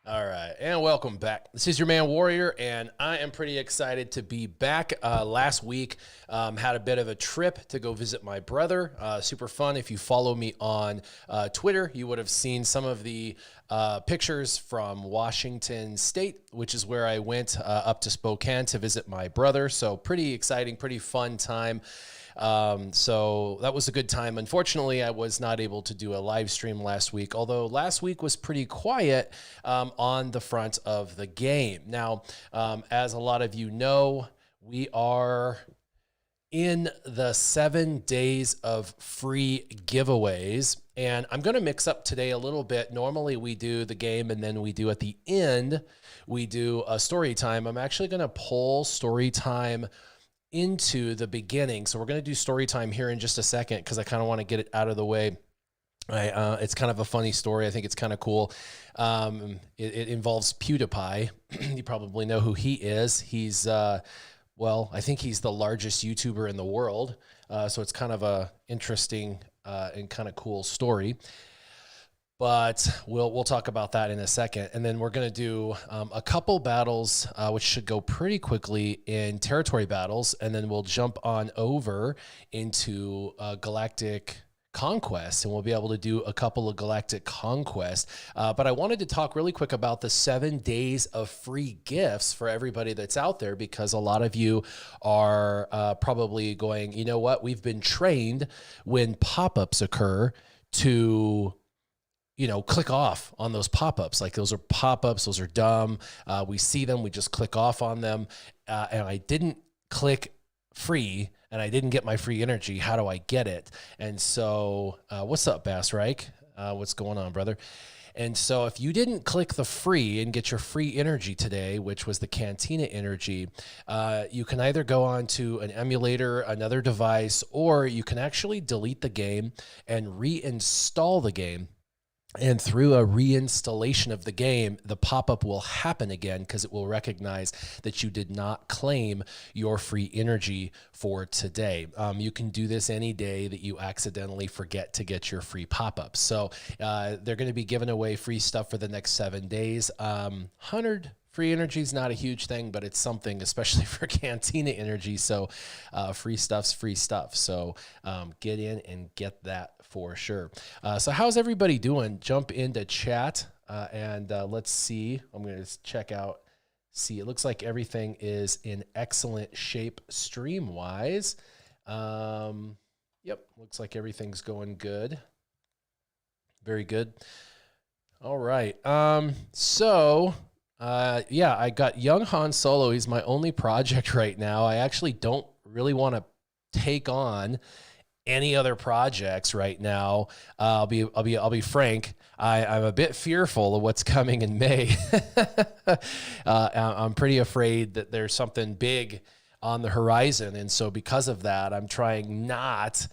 All right, and welcome back. This is your man Warrior, and I am pretty excited to be back. Last week, had a bit of a trip to go visit my brother. Super fun. If you follow me on Twitter, you would have seen some of the pictures from Washington State, which is where I went up to Spokane to visit my brother. So pretty exciting, pretty fun time. So that was a good time. Unfortunately, I was not able to do a live stream last week, although last week was pretty quiet on the front of the game. Now, as a lot of you know, we are in the 7 days of free giveaways, and I'm going to mix up today a little bit. Normally we do the game and then we do at the end, we do a story time. I'm actually going to pull story time into the beginning. So we're going to do story time here in just a second because I kind of want to get it out of the way. It's kind of a funny story. I think it's kind of cool. It involves PewDiePie. You probably know who he is. He's, well, I think he's the largest YouTuber in the world. So it's kind of a interesting and kind of cool story. But we'll talk about that in a second. And then we're going to do a couple battles, which should go pretty quickly in territory battles. And then we'll jump on over into Galactic Conquest, and we'll be able to do a couple of Galactic Conquest. But I wanted to talk really quick about the 7 days of free gifts for everybody that's out there, because a lot of you are probably going, you know what, we've been trained when pop-ups occur to, you know, click off on those pop-ups. Like, those are pop-ups, those are dumb. We see them, we just click off on them. And I didn't click free, and I didn't get my free energy. How do I get it? And so, what's up, Bass Reich? What's going on, brother? And so if you didn't click the free and get your free energy today, which was the Cantina energy, you can either go on to an emulator, another device, or you can actually delete the game and reinstall the game. And through a reinstallation of the game, the pop-up will happen again because it will recognize that you did not claim your free energy for today. You can do this any day that you accidentally forget to get your free pop-ups. So they're going to be giving away free stuff for the next 7 days. 100 free energy is not a huge thing, but it's something, especially for Cantina energy. So free stuff's free stuff. So get in and get that for sure. So how's everybody doing? Jump into chat and let's see. I'm going to check out. See, it looks like everything is in excellent shape stream-wise. Yep, looks like everything's going good. Very good. All right. Yeah, I got Young Han Solo. He's my only project right now. I actually don't really want to take on any other projects right now. I'll be frank. I'm a bit fearful of what's coming in May. I'm pretty afraid that there's something big on the horizon, and so because of that, I'm trying not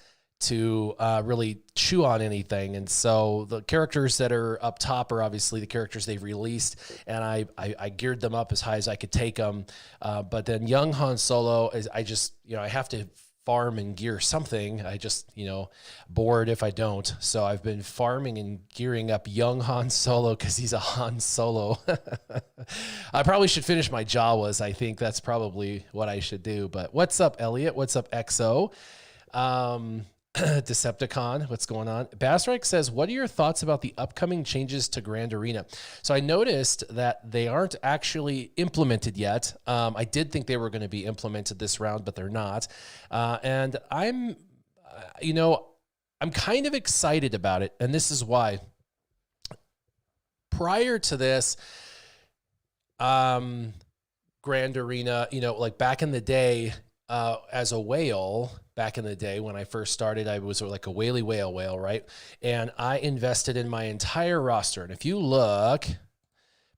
to really chew on anything. And so the characters that are up top are obviously the characters they've released, and I geared them up as high as I could take them. But then Young Han Solo is, I just, you know, I have to farm and gear something. I just, you know, bored if I don't. So I've been farming and gearing up Young Han Solo because he's a Han Solo. I probably should finish my Jawas. I think that's probably what I should do. But what's up, Elliot? What's up, XO? Decepticon, what's going on? Bassreich says, what are your thoughts about the upcoming changes to Grand Arena? So I noticed that they aren't actually implemented yet. I did think they were going to be implemented this round, but they're not. And I'm, you know, I'm kind of excited about it. And this is why. Prior to this, Grand Arena, you know, like back in the day, as a whale, back in the day when I first started, I was like a whaley whale, right? And I invested in my entire roster. And if you look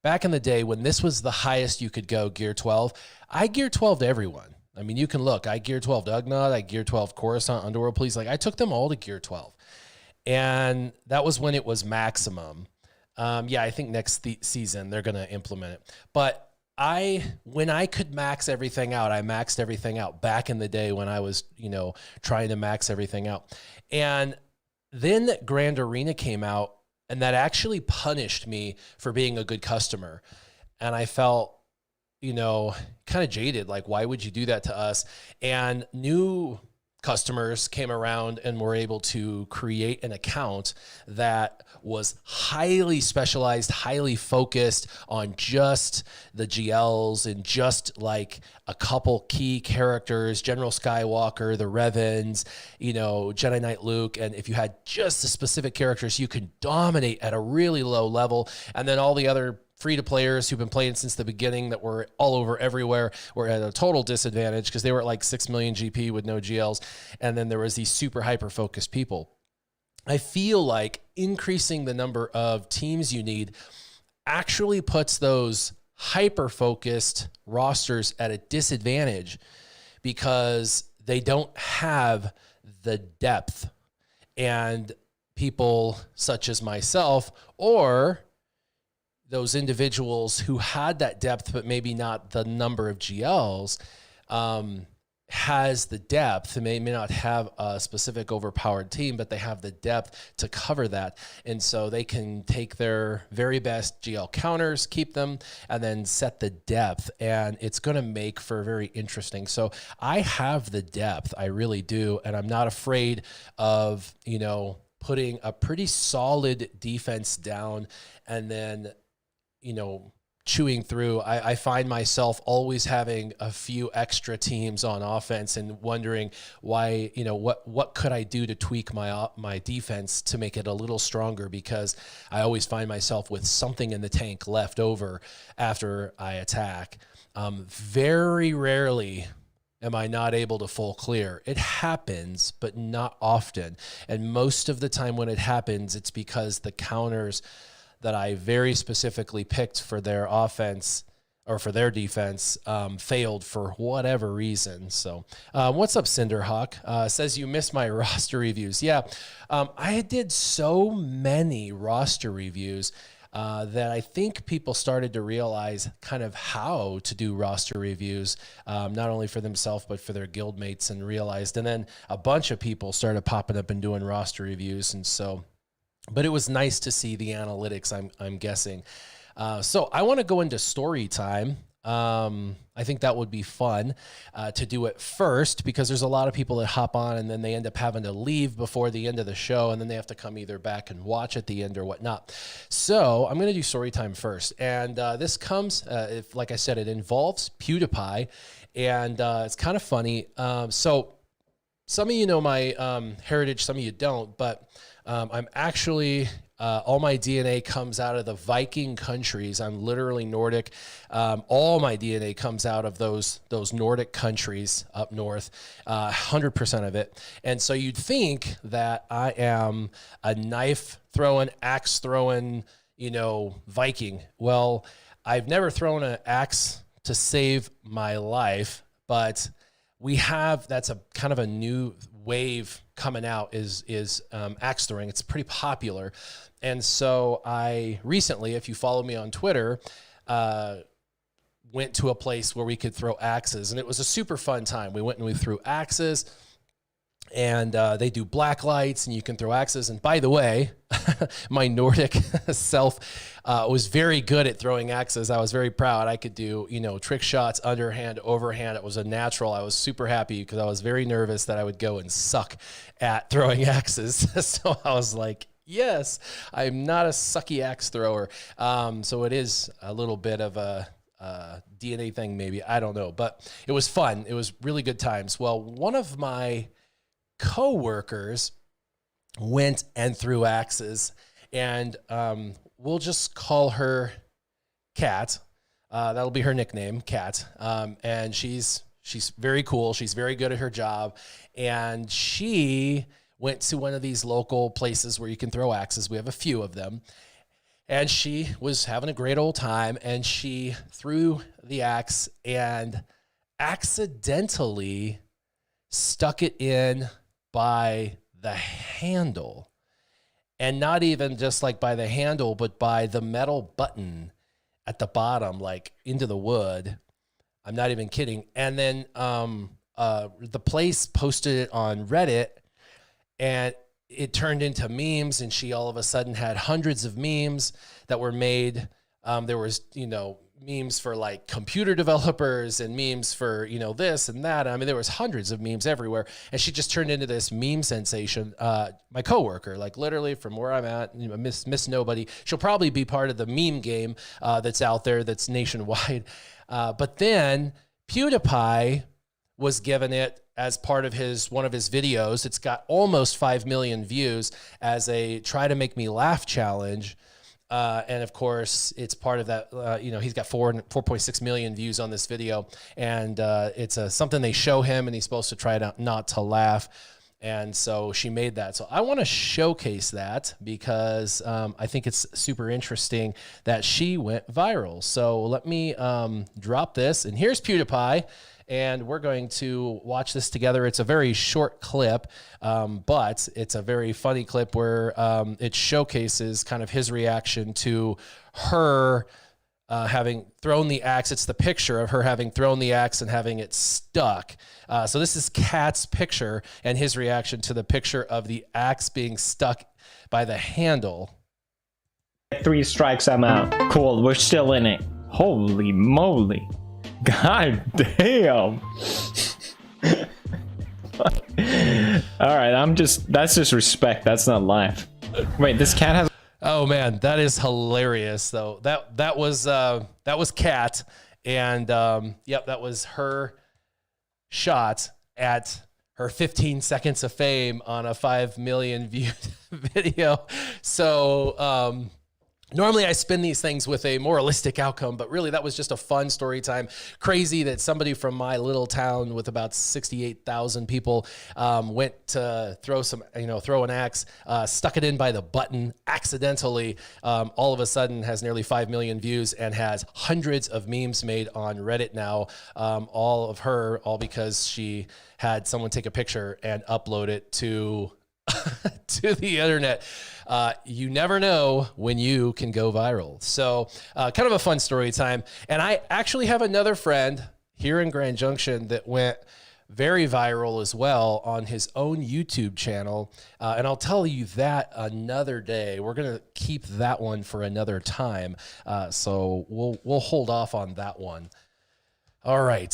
back in the day when this was the highest you could go, Gear 12, I Gear 12 to everyone. I mean, you can look, I Gear 12 to Ugnaught, I Gear 12 Coruscant, Underworld Police. Like, I took them all to Gear 12. And that was when it was maximum. Yeah, I think next season they're going to implement it. But when I could max everything out, I maxed everything out back in the day when I was, you know, trying to max everything out. And Then Grand Arena came out, and that actually punished me for being a good customer. And I felt, kind of jaded. Like, why would you do that to us? And new customers came around and were able to create an account that was highly specialized, highly focused on just the GLs and just like a couple key characters, General Skywalker, the Revans, Jedi Knight Luke. And if you had just the specific characters, you could dominate at a really low level. And then all the other free-to-players who've been playing since the beginning that were all over everywhere were at a total disadvantage because they were at like 6 million GP with no GLs. And then there was these super hyper-focused people. I feel like increasing the number of teams you need actually puts those hyper-focused rosters at a disadvantage because they don't have the depth. And people such as myself, or those individuals who had that depth, but maybe not the number of GLs, has the depth. They may not have a specific overpowered team, but they have the depth to cover that. And so they can take their very best GL counters, keep them, and then set the depth. And it's going to make for very interesting. So I have the depth. I really do. And I'm not afraid of, putting a pretty solid defense down and then chewing through. I find myself always having a few extra teams on offense and wondering why, what could I do to tweak my defense to make it a little stronger, because I always find myself with something in the tank left over after I attack. Very rarely am I not able to full clear. It happens, but not often. And most of the time when it happens, it's because the counters that I very specifically picked for their offense or for their defense failed for whatever reason. So what's up, Cinderhawk? Says you missed my roster reviews. Yeah, I did so many roster reviews that I think people started to realize kind of how to do roster reviews, not only for themselves, but for their guildmates, and realized. And then a bunch of people started popping up and doing roster reviews. And so, but it was nice to see the analytics, I'm guessing. So I want to go into story time. I think that would be fun to do it first, because there's a lot of people that hop on and then they end up having to leave before the end of the show, and then they have to come either back and watch at the end or whatnot. So I'm going to do story time first. And this comes, like I said, it involves PewDiePie, and it's kind of funny. So some of you know my heritage, some of you don't, but I'm actually, all my DNA comes out of the Viking countries. I'm literally Nordic. All my DNA comes out of those Nordic countries up north, 100% of it. And so you'd think that I am a knife throwing, axe throwing, Viking. Well, I've never thrown an axe to save my life, but that's a kind of a new wave coming out is axe throwing. It's pretty popular. And so I recently, if you follow me on Twitter, went to a place where we could throw axes, and it was a super fun time. We went and we threw axes, and they do black lights, and you can throw axes. And by the way, my Nordic self was very good at throwing axes. I was very proud. I could do, trick shots, underhand, overhand. It was a natural. I was super happy because I was very nervous that I would go and suck at throwing axes. So I was like, yes, I'm not a sucky axe thrower. So it is a little bit of a DNA thing, maybe. I don't know. But it was fun. It was really good times. Well, one of my co-workers went and threw axes, and we'll just call her Kat. That'll be her nickname, Kat. And she's very cool. She's very good at her job, and she went to one of these local places where you can throw axes. We have a few of them, and she was having a great old time, and she threw the axe and accidentally stuck it in by the handle, and not even just like by the handle, but by the metal button at the bottom, like into the wood. I'm not even kidding. And then the place posted it on Reddit, and it turned into memes, and she all of a sudden had hundreds of memes that were made. There was, you know, memes for like computer developers and memes for, you know, this and that. I mean, there was hundreds of memes everywhere, and she just turned into this meme sensation. My coworker, like literally from where I'm at, you know, Miss Nobody, she'll probably be part of the meme game that's out there that's nationwide. But then PewDiePie was given it as part of one of his videos. It's got almost 5 million views as a try to make me laugh challenge. And of course, it's part of that, you know, he's got 4.6 million views on this video, and it's something they show him, and he's supposed to try not to laugh. And so she made that. So I want to showcase that because I think it's super interesting that she went viral. So let me drop this, and here's PewDiePie. And we're going to watch this together. It's a very short clip, but it's a very funny clip where it showcases kind of his reaction to her having thrown the axe. It's the picture of her having thrown the axe and having it stuck. So this is Cat's picture and his reaction to the picture of the axe being stuck by the handle. 3 strikes, I'm out. Cool, we're still in it. Holy moly. God damn. All right, that's just respect. That's not life. Wait, this cat has. Oh man, that is hilarious though. That was Cat, and yep, that was her shot at her 15 seconds of fame on a 5 million view video. So normally I spin these things with a moralistic outcome, but really that was just a fun story time. Crazy that somebody from my little town with about 68,000 people went to throw an axe, stuck it in by the button accidentally. All of a sudden has nearly 5 million views and has hundreds of memes made on Reddit now. All because she had someone take a picture and upload it to to the internet. You never know when you can go viral. So kind of a fun story time. And I actually have another friend here in Grand Junction that went very viral as well on his own YouTube channel. And I'll tell you that another day. We're going to keep that one for another time. So we'll hold off on that one. All right.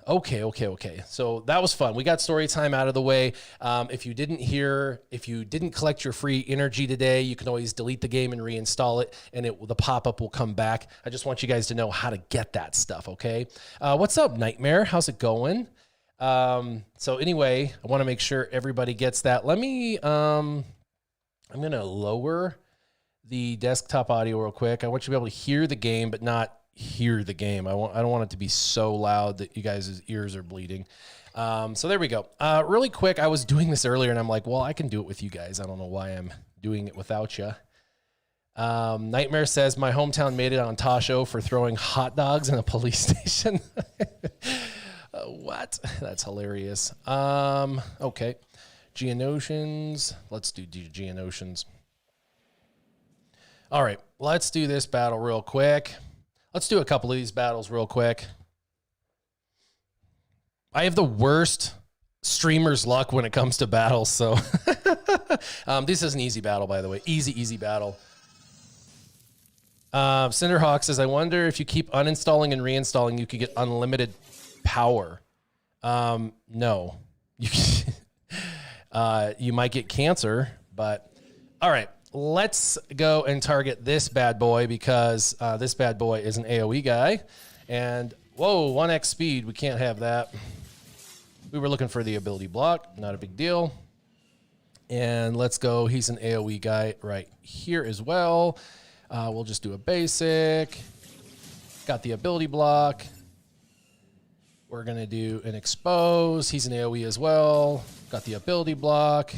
Okay. So that was fun. We got story time out of the way. If you didn't collect your free energy today, you can always delete the game and reinstall it, and the pop-up will come back. I just want you guys to know how to get that stuff, okay? What's up, Nightmare? How's it going? So anyway, I want to make sure everybody gets that. Let me, I'm going to lower the desktop audio real quick. I want you to be able to hear the game, but not hear the game. I don't want it to be so loud that you guys' ears are bleeding. So there we go. Really quick, I was doing this earlier and I'm like, well, I can do it with you guys. I don't know why I'm doing it without you. Nightmare says my hometown made it on Tasho for throwing hot dogs in a police station. What? That's hilarious. Okay. Geonosians. Let's do Geonosians. All right. Let's do this battle real quick. Let's do a couple of these battles real quick. I have the worst streamer's luck when it comes to battles, so this is an easy battle, by the way. Easy battle. Cinderhawk says, I wonder if you keep uninstalling and reinstalling, you could get unlimited power. No. You might get cancer, but all right. Let's go and target this bad boy because this bad boy is an AoE guy. And, whoa, 1x speed. We can't have that. We were looking for the ability block. Not a big deal. And let's go. He's an AoE guy right here as well. We'll just do a basic. Got the ability block. We're going to do an expose. He's an AoE as well. Got the ability block.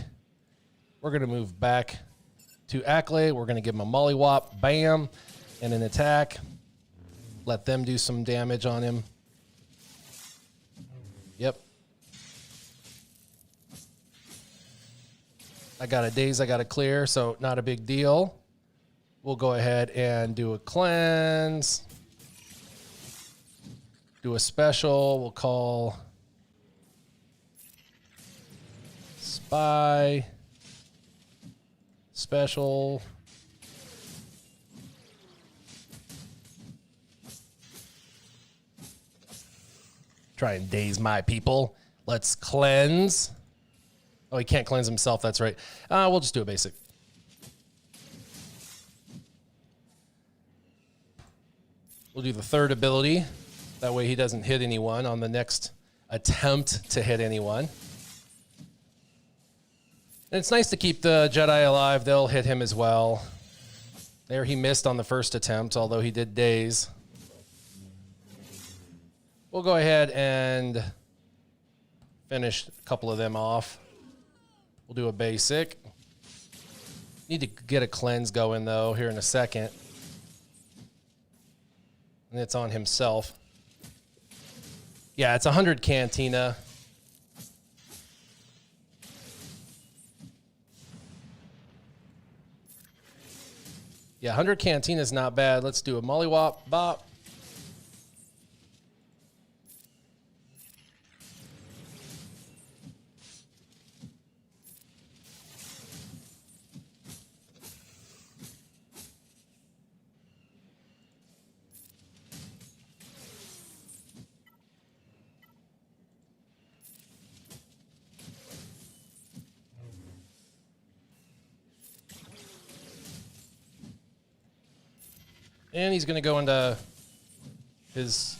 We're going to move back to Ackley. We're going to give him a mollywop, bam, and an attack. Let them do some damage on him. Yep. I got a daze, I got a clear, so not a big deal. We'll go ahead and do a cleanse. Do a special. We'll call Spy. special. Try and daze my people. Let's cleanse. Oh, he can't cleanse himself. That's right. We'll just do a basic. We'll do the third ability. That way he doesn't hit anyone on the next attempt to hit anyone. And it's nice to keep the Jedi alive. They'll hit him as well. There he missed on the first attempt, although he did daze. We'll go ahead and finish a couple of them off. We'll do a basic. Need to get a cleanse going, though, here in a second. And it's on himself. Yeah, it's 100 Cantina. Yeah, 100 Cantina is not bad. Let's do a mollywop bop. And he's going to go into his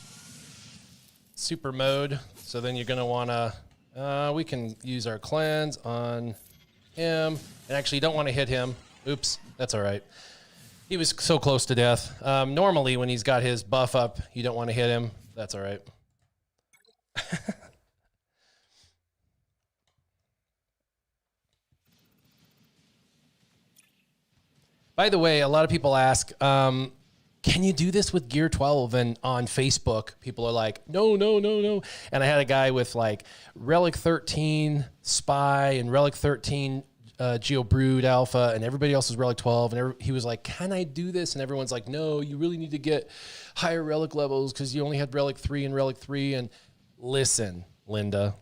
super mode. So then you're going to want to, we can use our cleanse on him. And actually, you don't want to hit him. Oops, that's all right. He was so close to death. Normally, when he's got his buff up, you don't want to hit him. That's all right. By the way, a lot of people ask, can you do this with Gear 12? And on Facebook, people are like, no. And I had a guy with like Relic 13 Spy and Relic 13 Geo Brood Alpha, and everybody else is Relic 12. And he was like, can I do this? And everyone's like, no, you really need to get higher Relic levels because you only had Relic 3 and Relic 3. And listen, Linda,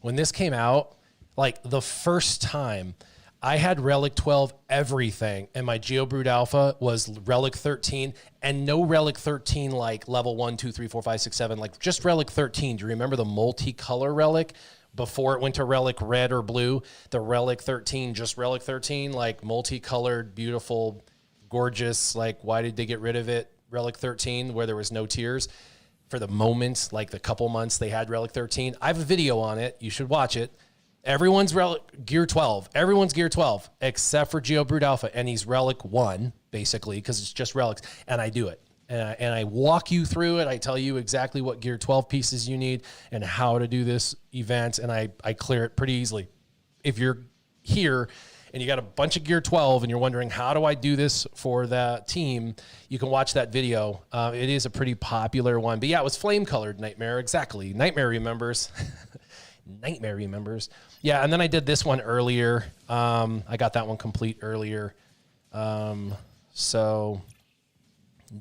when this came out, like the first time, I had Relic 12 everything, and my Geo Brood Alpha was Relic 13, and no Relic 13 like level 1, 2, 3, 4, 5, 6, 7, like just Relic 13. Do you remember the multicolor Relic before it went to Relic Red or Blue? The Relic 13, just Relic 13, like multicolored, beautiful, gorgeous, like why did they get rid of it? Relic 13, where there was no tiers. For the moment, like the couple months they had Relic 13. I have a video on it. You should watch it. Everyone's Gear 12. Everyone's Gear 12, except for Geo Brood Alpha. And he's Relic 1, basically, because it's just relics. And I do it. And I walk you through it. I tell you exactly what Gear 12 pieces you need and how to do this event. And I clear it pretty easily. If you're here and you got a bunch of Gear 12 and you're wondering, how do I do this for the team? You can watch that video. It is a pretty popular one. But yeah, it was flame-colored Nightmare. Exactly. Nightmare remembers. Nightmare remembers. Yeah, and then I did this one earlier. I got that one complete earlier. So,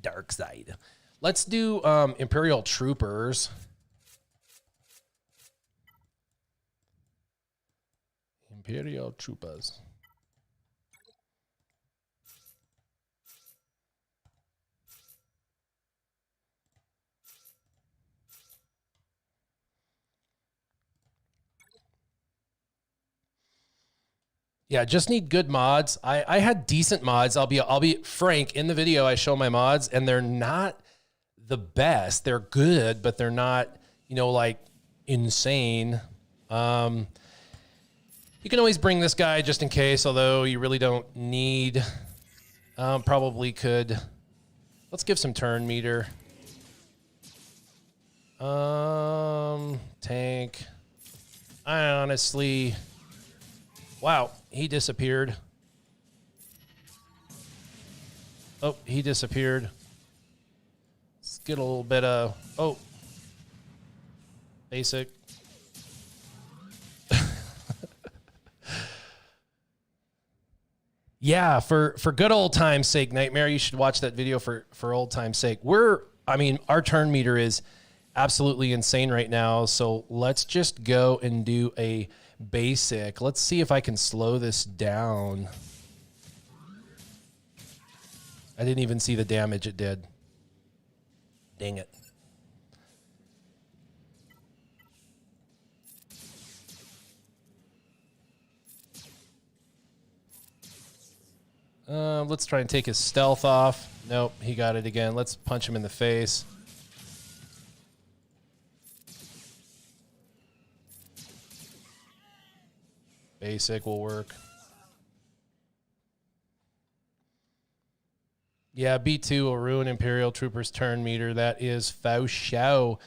dark side. Let's do Imperial Troopers. Imperial Troopers. Yeah, just need good mods. I had decent mods. I'll be frank. In the video, I show my mods, and they're not the best. They're good, but they're not, like insane. You can always bring this guy just in case, although you really don't need. Probably could. Let's give some turn meter. Tank. I honestly. Wow, he disappeared. Oh, he disappeared. Let's get a little bit of, basic. Yeah, for good old time's sake, Nightmare, you should watch that video for old time's sake. Our turn meter is absolutely insane right now, so let's just go and do a basic. Let's see if I can slow this down. I didn't even see the damage it did. Dang it. Let's try and take his stealth off. Nope, he got it again. Let's punch him in the face. Basic will work. Yeah, B2 will ruin Imperial Troopers' turn meter. That is faux show.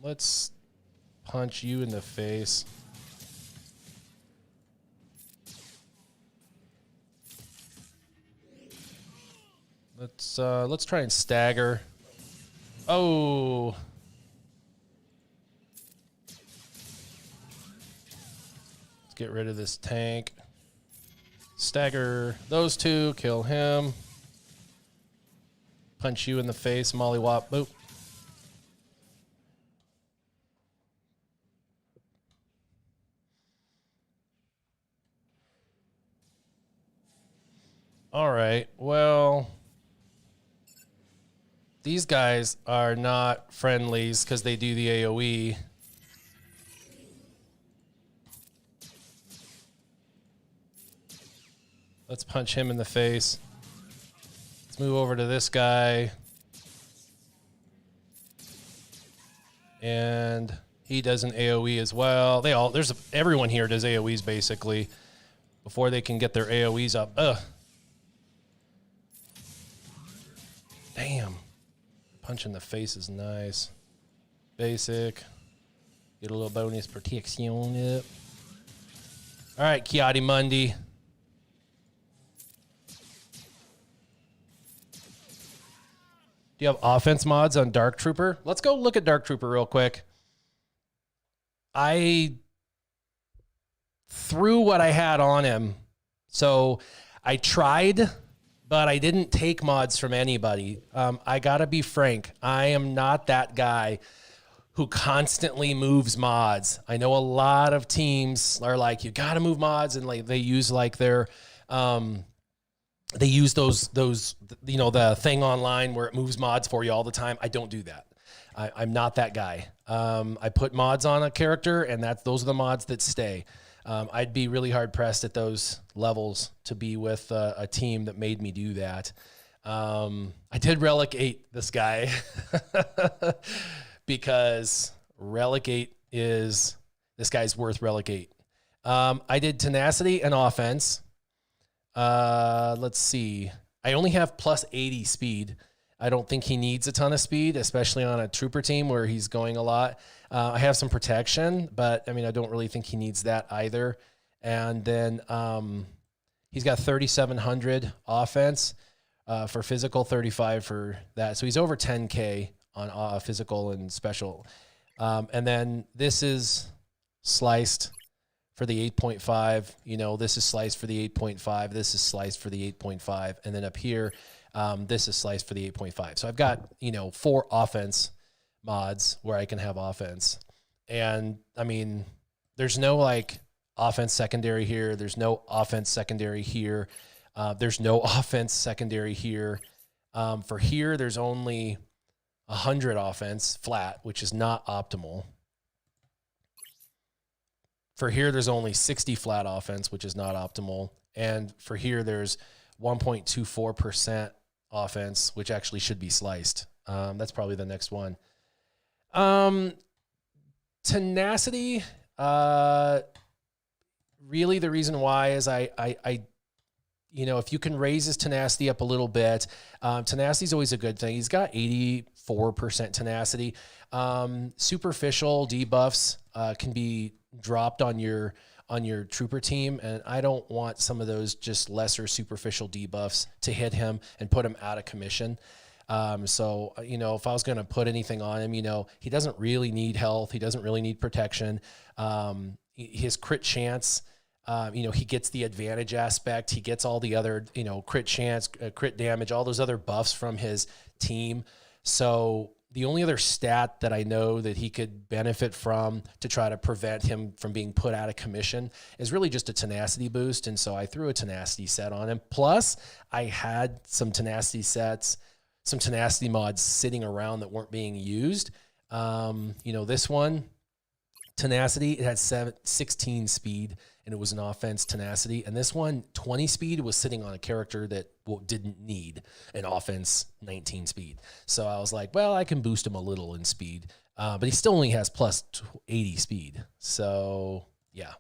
Let's punch you in the face. Let's try and stagger. Oh. Let's get rid of this tank. Stagger those two, kill him. Punch you in the face, mollywop, boop. All right, well, these guys are not friendlies because they do the AoE. Let's punch him in the face. Let's move over to this guy. And he does an AoE as well. Everyone here does AoEs basically before they can get their AoEs up. Ugh. Damn. Punch in the face is nice. Basic. Get a little bonus protection up. All right, Kiadi Mundi. Do you have offense mods on Dark Trooper? Let's go look at Dark Trooper real quick. I threw what I had on him. So I tried, but I didn't take mods from anybody. I gotta be frank. I am not that guy who constantly moves mods. I know a lot of teams are like, you gotta move mods, and like they use like their they use those you know, the thing online where it moves mods for you all the time. I don't do that. I'm not that guy. I put mods on a character, and those are the mods that stay. I'd be really hard pressed at those levels to be with a team that made me do that. I did Relic 8 this guy because Relic 8 this guy's worth Relic 8. I did Tenacity and Offense. Let's see. I only have plus 80 speed. I don't think he needs a ton of speed, especially on a trooper team where he's going a lot. I have some protection, but I mean, I don't really think he needs that either. And then he's got 3,700 offense for physical, 35 for that. So he's over 10K on physical and special. And then this is sliced for the 8.5, you know, this is sliced for the 8.5, this is sliced for the 8.5, and then up here, this is sliced for the 8.5. So I've got, you know, 4 offense mods where I can have offense. And I mean, there's no like offense secondary here. There's no offense secondary here. There's no offense secondary here. For here, there's only 100 offense flat, which is not optimal. For here, there's only 60 flat offense, which is not optimal. And for here, there's 1.24% offense, which actually should be sliced. That's probably the next one. Tenacity, really the reason why is I you know, if you can raise his tenacity up a little bit, tenacity is always a good thing. He's got 84% tenacity. Superficial debuffs can be dropped on your trooper team, and I don't want some of those just lesser superficial debuffs to hit him and put him out of commission. So, you know, if I was going to put anything on him, you know, he doesn't really need health. He doesn't really need protection. His crit chance, you know, he gets the advantage aspect. He gets all the other, you know, crit chance, crit damage, all those other buffs from his team. So, the only other stat that I know that he could benefit from to try to prevent him from being put out of commission is really just a tenacity boost. And so I threw a tenacity set on him. Plus, I had some tenacity sets, some tenacity mods sitting around that weren't being used. You know, this one, tenacity, it had 16 speed, and it was an offense tenacity. And this one, 20 speed, was sitting on a character that didn't need an offense 19 speed. So I was like, well, I can boost him a little in speed, but he still only has plus 80 speed. So yeah.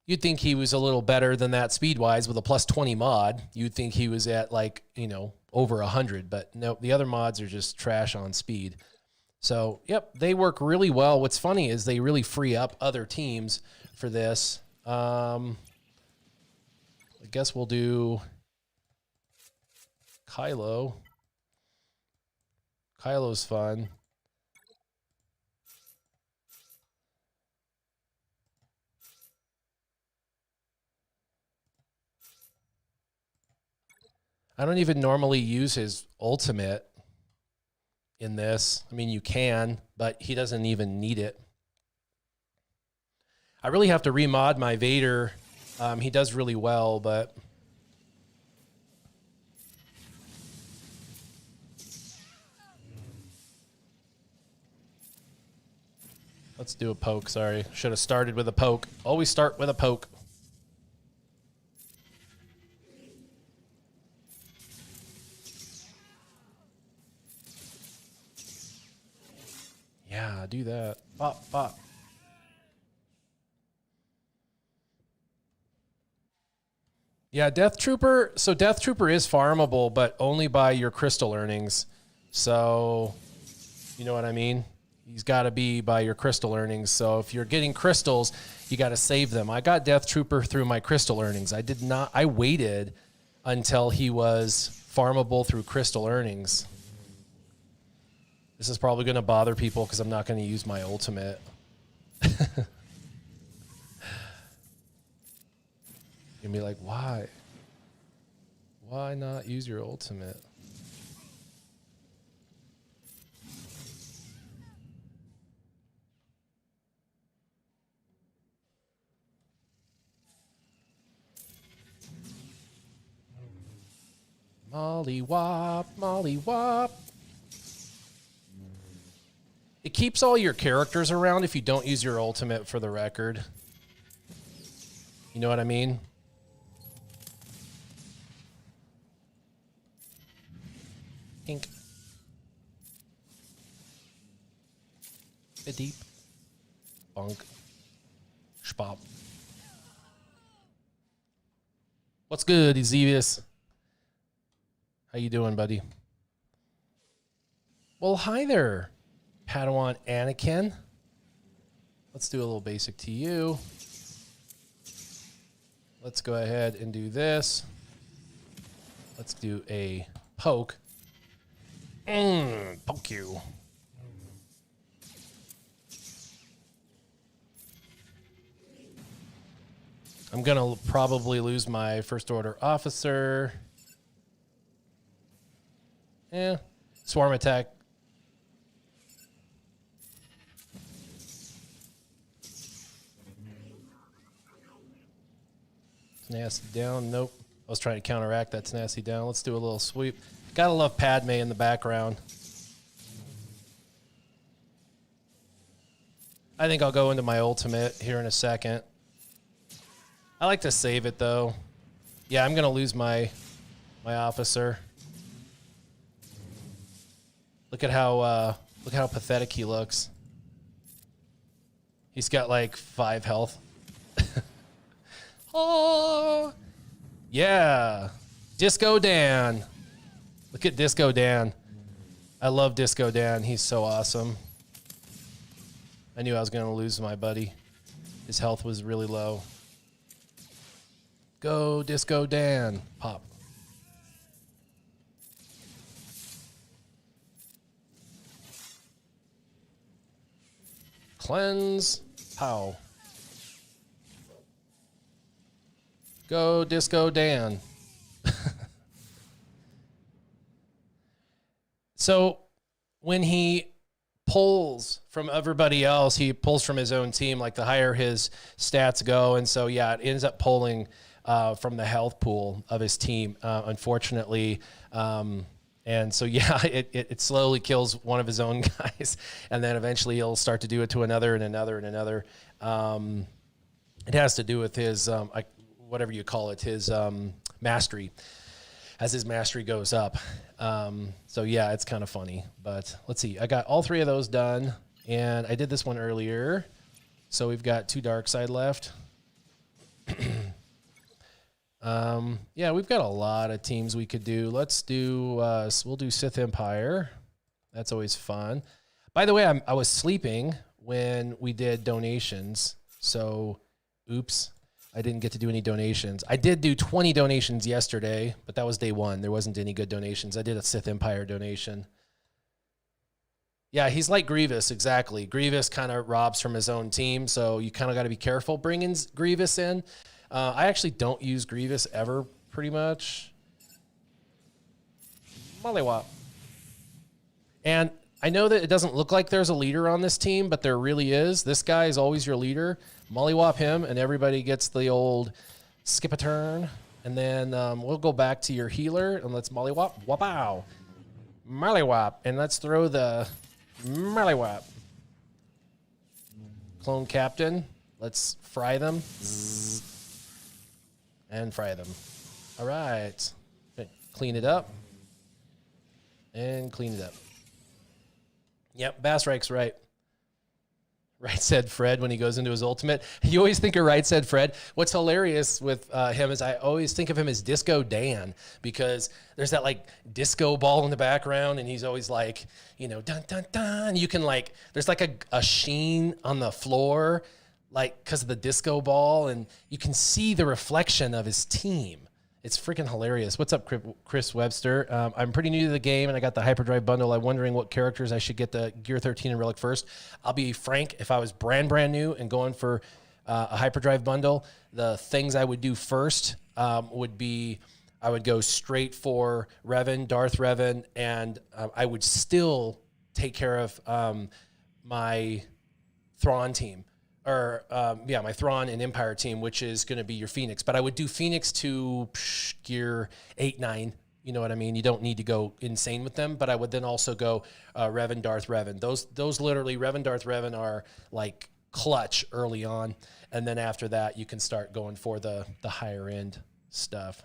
You'd think he was a little better than that speed wise with a plus 20 mod. You'd think he was at like, you know, over 100, but no, the other mods are just trash on speed. So, yep, they work really well. What's funny is they really free up other teams for this. I guess we'll do Kylo. Kylo's fun. I don't even normally use his ultimate in this. I mean, you can, but he doesn't even need it. I really have to remod my Vader. He does really well, but let's do a poke. Sorry, should have started with a poke. Always start with a poke. Yeah, do that. Pop, pop. Yeah, Death Trooper. So Death Trooper is farmable, but only by your crystal earnings. So, you know what I mean? He's got to be by your crystal earnings. So if you're getting crystals, you got to save them. I got Death Trooper through my crystal earnings. I waited until he was farmable through crystal earnings. This is probably going to bother people because I'm not going to use my ultimate. You'll be like, why? Why not use your ultimate? Molly wop, Molly wop. It keeps all your characters around if you don't use your ultimate, for the record. You know what I mean? Ink. A deep. Bonk. Spop. What's good, Ezevius? How you doing, buddy? Well, hi there, Padawan Anakin. Let's do a little basic to you. Let's go ahead and do this. Let's do a poke. Poke you. I'm gonna probably lose my first order officer. Yeah, swarm attack. Tenacity down. Nope. I was trying to counteract that tenacity down. Let's do a little sweep. Gotta love Padme in the background. I think I'll go into my ultimate here in a second. I like to save it though. Yeah, I'm gonna lose my officer. Look at how pathetic he looks. He's got like 5 health. Oh, yeah. Disco Dan. Look at Disco Dan. I love Disco Dan. He's so awesome. I knew I was going to lose my buddy. His health was really low. Go, Disco Dan. Pop. Cleanse. Pow. Go, Disco Dan. So when he pulls from everybody else, he pulls from his own team, like the higher his stats go. And so, yeah, it ends up pulling from the health pool of his team, unfortunately. And so, yeah, it slowly kills one of his own guys. And then eventually he'll start to do it to another and another and another. It has to do with his, whatever you call it, his mastery. As his mastery goes up. So yeah, it's kind of funny, but let's see. I got all 3 of those done, and I did this one earlier. So we've got 2 dark side left. Yeah, we've got a lot of teams we could do. Let's do, we'll do Sith Empire. That's always fun. By the way, I was sleeping when we did donations. So, oops. I didn't get to do any donations. I did do 20 donations yesterday, but that was day 1. There wasn't any good donations. I did a Sith Empire donation. Yeah, he's like Grievous, exactly. Grievous kind of robs from his own team, so you kind of got to be careful bringing Grievous in. I actually don't use Grievous ever, pretty much. Mollywop. And I know that it doesn't look like there's a leader on this team, but there really is. This guy is always your leader. Mollywop him, and everybody gets the old skip a turn. And then we'll go back to your healer, and let's mollywop. Wapow. Mollywop. And let's throw the mollywop. Clone captain. Let's fry them. Zzz. And fry them. All right. Okay. Clean it up. And clean it up. Yep, Bassrike's right. Right said Fred when he goes into his ultimate. You always think of Right said Fred. What's hilarious with him is I always think of him as Disco Dan, because there's that like disco ball in the background, and he's always like, you know, dun dun dun. You can like, there's like a sheen on the floor, like because of the disco ball, and you can see the reflection of his team. It's freaking hilarious. What's up, Chris Webster? I'm pretty new to the game, and I got the Hyperdrive bundle. I'm wondering what characters I should get the Gear 13 and Relic first. I'll be frank, if I was brand new and going for a Hyperdrive bundle, the things I would do first would be I would go straight for Revan, Darth Revan, and I would still take care of my Thrawn team. Or, my Thrawn and Empire team, which is going to be your Phoenix. But I would do Phoenix to Gear 8, 9. You know what I mean? You don't need to go insane with them. But I would then also go Revan, Darth Revan. Those literally, Revan, Darth Revan are like clutch early on. And then after that, you can start going for the higher end stuff.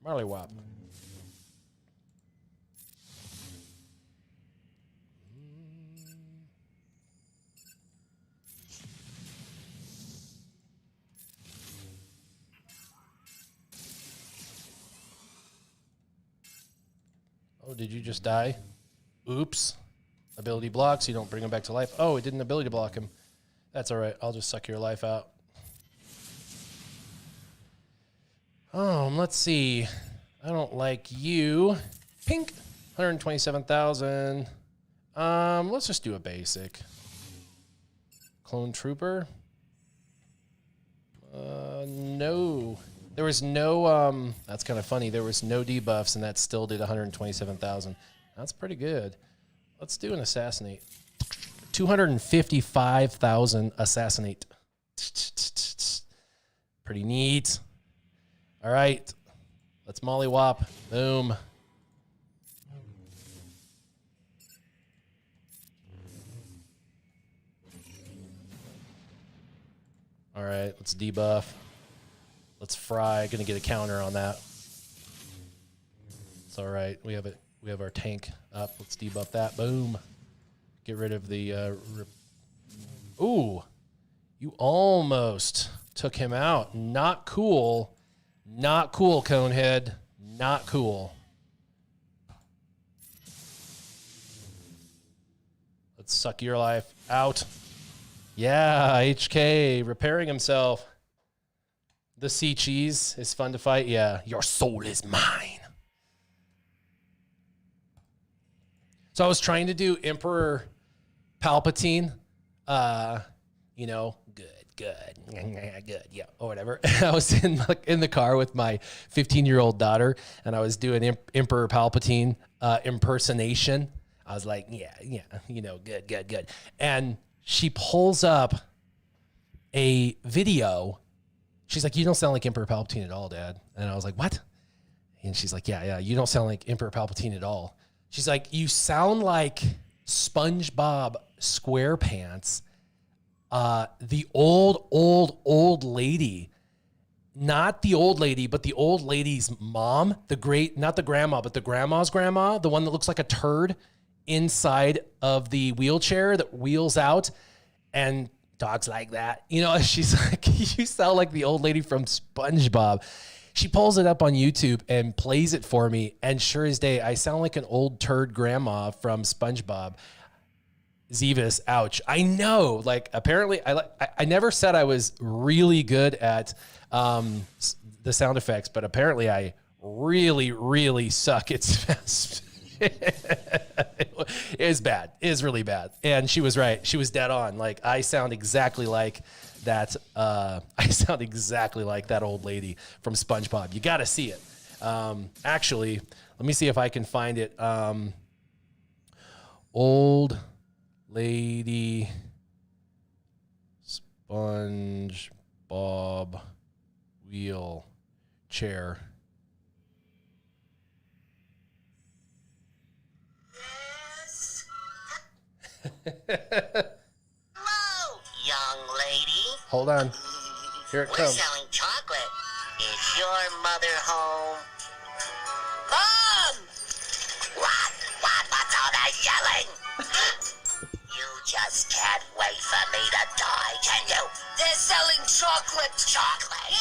Mollywop. Oh, did you just die? Oops. Ability blocks. You don't bring him back to life. Oh, it didn't ability block him. That's all right. I'll just suck your life out. Let's see. I don't like you. Pink. 127,000. Let's just do a basic. Clone Trooper. No. There was no, that's kind of funny. There was no debuffs, and that still did 127,000. That's pretty good. Let's do an Assassinate. 255,000 Assassinate. Pretty neat. All right. Let's mollywop. Boom. All right. Let's debuff. Let's fry. Gonna get a counter on that. It's all right. We have it. We have our tank up. Let's debuff that. Boom. Get rid of the. Ooh, you almost took him out. Not cool. Not cool, Conehead. Not cool. Let's suck your life out. Yeah, HK repairing himself. The sea cheese is fun to fight. Yeah, your soul is mine. So I was trying to do Emperor Palpatine. Good, yeah, or whatever. I was in the car with my 15-year-old daughter, and I was doing Emperor Palpatine impersonation. I was like, yeah, you know, good. And she pulls up a video. She's like, you don't sound like Emperor Palpatine at all, Dad. And I was like, what? And she's like, yeah, you don't sound like Emperor Palpatine at all. She's like, you sound like SpongeBob SquarePants, the old lady. Not the old lady, but the old lady's mom, not the grandma, but the grandma's grandma, the one that looks like a turd inside of the wheelchair that wheels out and talks like that. You know, she's like, you sound like the old lady from SpongeBob. She pulls it up on YouTube and plays it for me. And sure as day, I sound like an old turd grandma from SpongeBob. Zevis, ouch. I know, like, apparently I never said I was really good at the sound effects, but apparently I really suck. It's bad. It is really bad. And she was right. She was dead on. Like, I sound exactly like that. I sound exactly like that old lady from SpongeBob. You got to see it. Actually, let me see if I can find it. Old lady SpongeBob wheelchair. Yes. Hello, young lady. Hold on. Here it We're comes. selling chocolate. Is your mother home? Mom! What's all that yelling? You just can't wait for me to die, can you? They're selling chocolate. Chocolate? Yeah.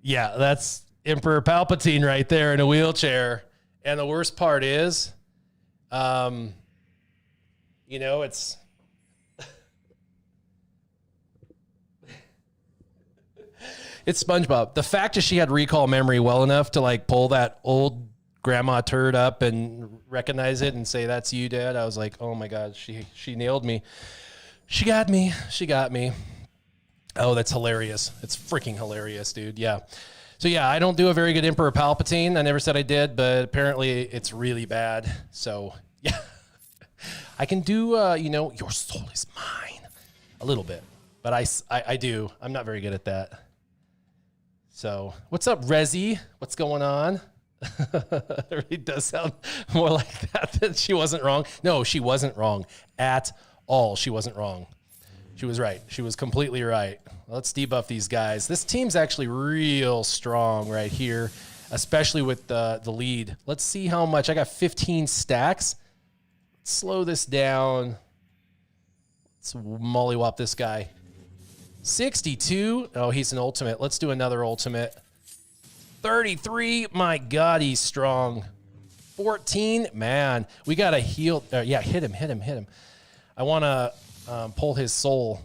Yeah, that's Emperor Palpatine right there in a wheelchair. And the worst part is, you know, it's it's SpongeBob. The fact that she had recall memory well enough to like pull that old grandma turd up and recognize it and say, that's you, Dad. I was like, oh my God, she nailed me. She got me. Oh, that's hilarious. It's freaking hilarious, dude. Yeah. So yeah, I don't do a very good Emperor Palpatine. I never said I did, but apparently it's really bad. So yeah, I can do, you know, your soul is mine a little bit, but I do. I'm not very good at that. So what's up, Rezi? What's going on? It really does sound more like that. That she wasn't wrong. No, she wasn't wrong at all. She wasn't wrong. She was right. She was completely right. Let's debuff these guys. This team's actually real strong right here, especially with the lead. Let's see how much. I got 15 stacks. Let's slow this down. Let's mollywop this guy. 62. Oh, he's an ultimate. Let's do another ultimate. 33. My God, he's strong. 14. Man, we got to heal. Yeah, hit him. I want to pull his soul.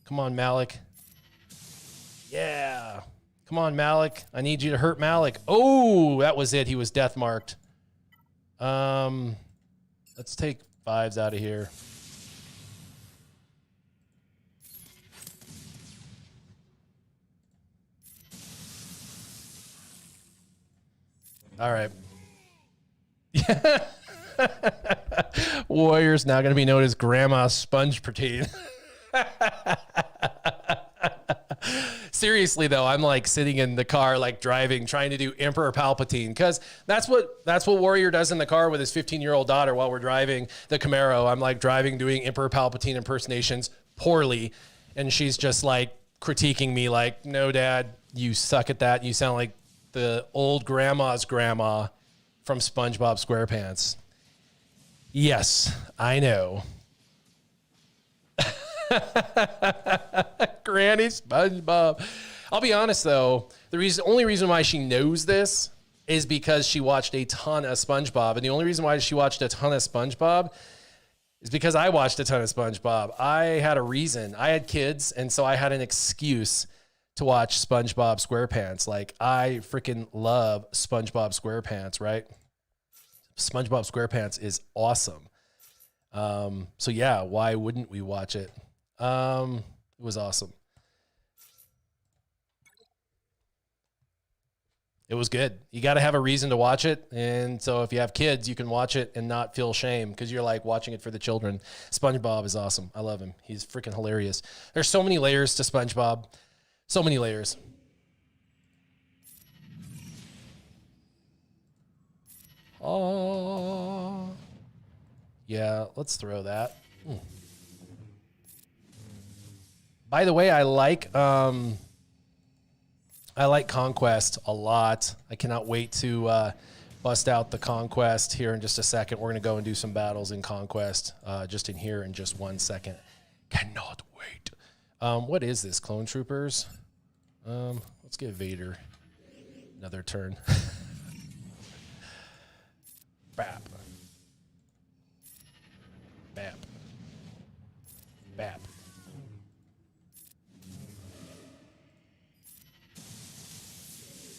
Come on, Malik. Yeah. Come on, Malik. I need you to hurt Malik. Oh, that was it. He was death marked. Let's take 5s out of here. All right. Warrior's now going to be known as Grandma Sponge Protein. Seriously though, I'm like sitting in the car, like driving, trying to do Emperor Palpatine, because that's what Warrior does in the car with his 15-year-old daughter while we're driving the Camaro. I'm like driving, doing Emperor Palpatine impersonations poorly, and she's just like critiquing me, like, "No, Dad, you suck at that. You sound like the old grandma's grandma from SpongeBob SquarePants." Yes, I know. Granny SpongeBob. I'll be honest though, the only reason why she knows this is because she watched a ton of SpongeBob, and the only reason why she watched a ton of SpongeBob is because I watched a ton of SpongeBob. I had a reason. I had kids, and so I had an excuse to watch SpongeBob SquarePants. Like, I freaking love SpongeBob SquarePants, right? SpongeBob SquarePants is awesome. So yeah, why wouldn't we watch it? It was awesome. It was good. You got to have a reason to watch it. And so if you have kids, you can watch it and not feel shame because you're like watching it for the children. SpongeBob is awesome. I love him. He's freaking hilarious. There's so many layers to SpongeBob. So many layers. Oh, yeah, let's throw that. By the way, I like Conquest a lot. I cannot wait to bust out the Conquest here in just a second. We're going to go and do some battles in Conquest just in here in just 1 second. Cannot wait. What is this? Clone Troopers? Let's give Vader another turn. Bap. Bap. Bap.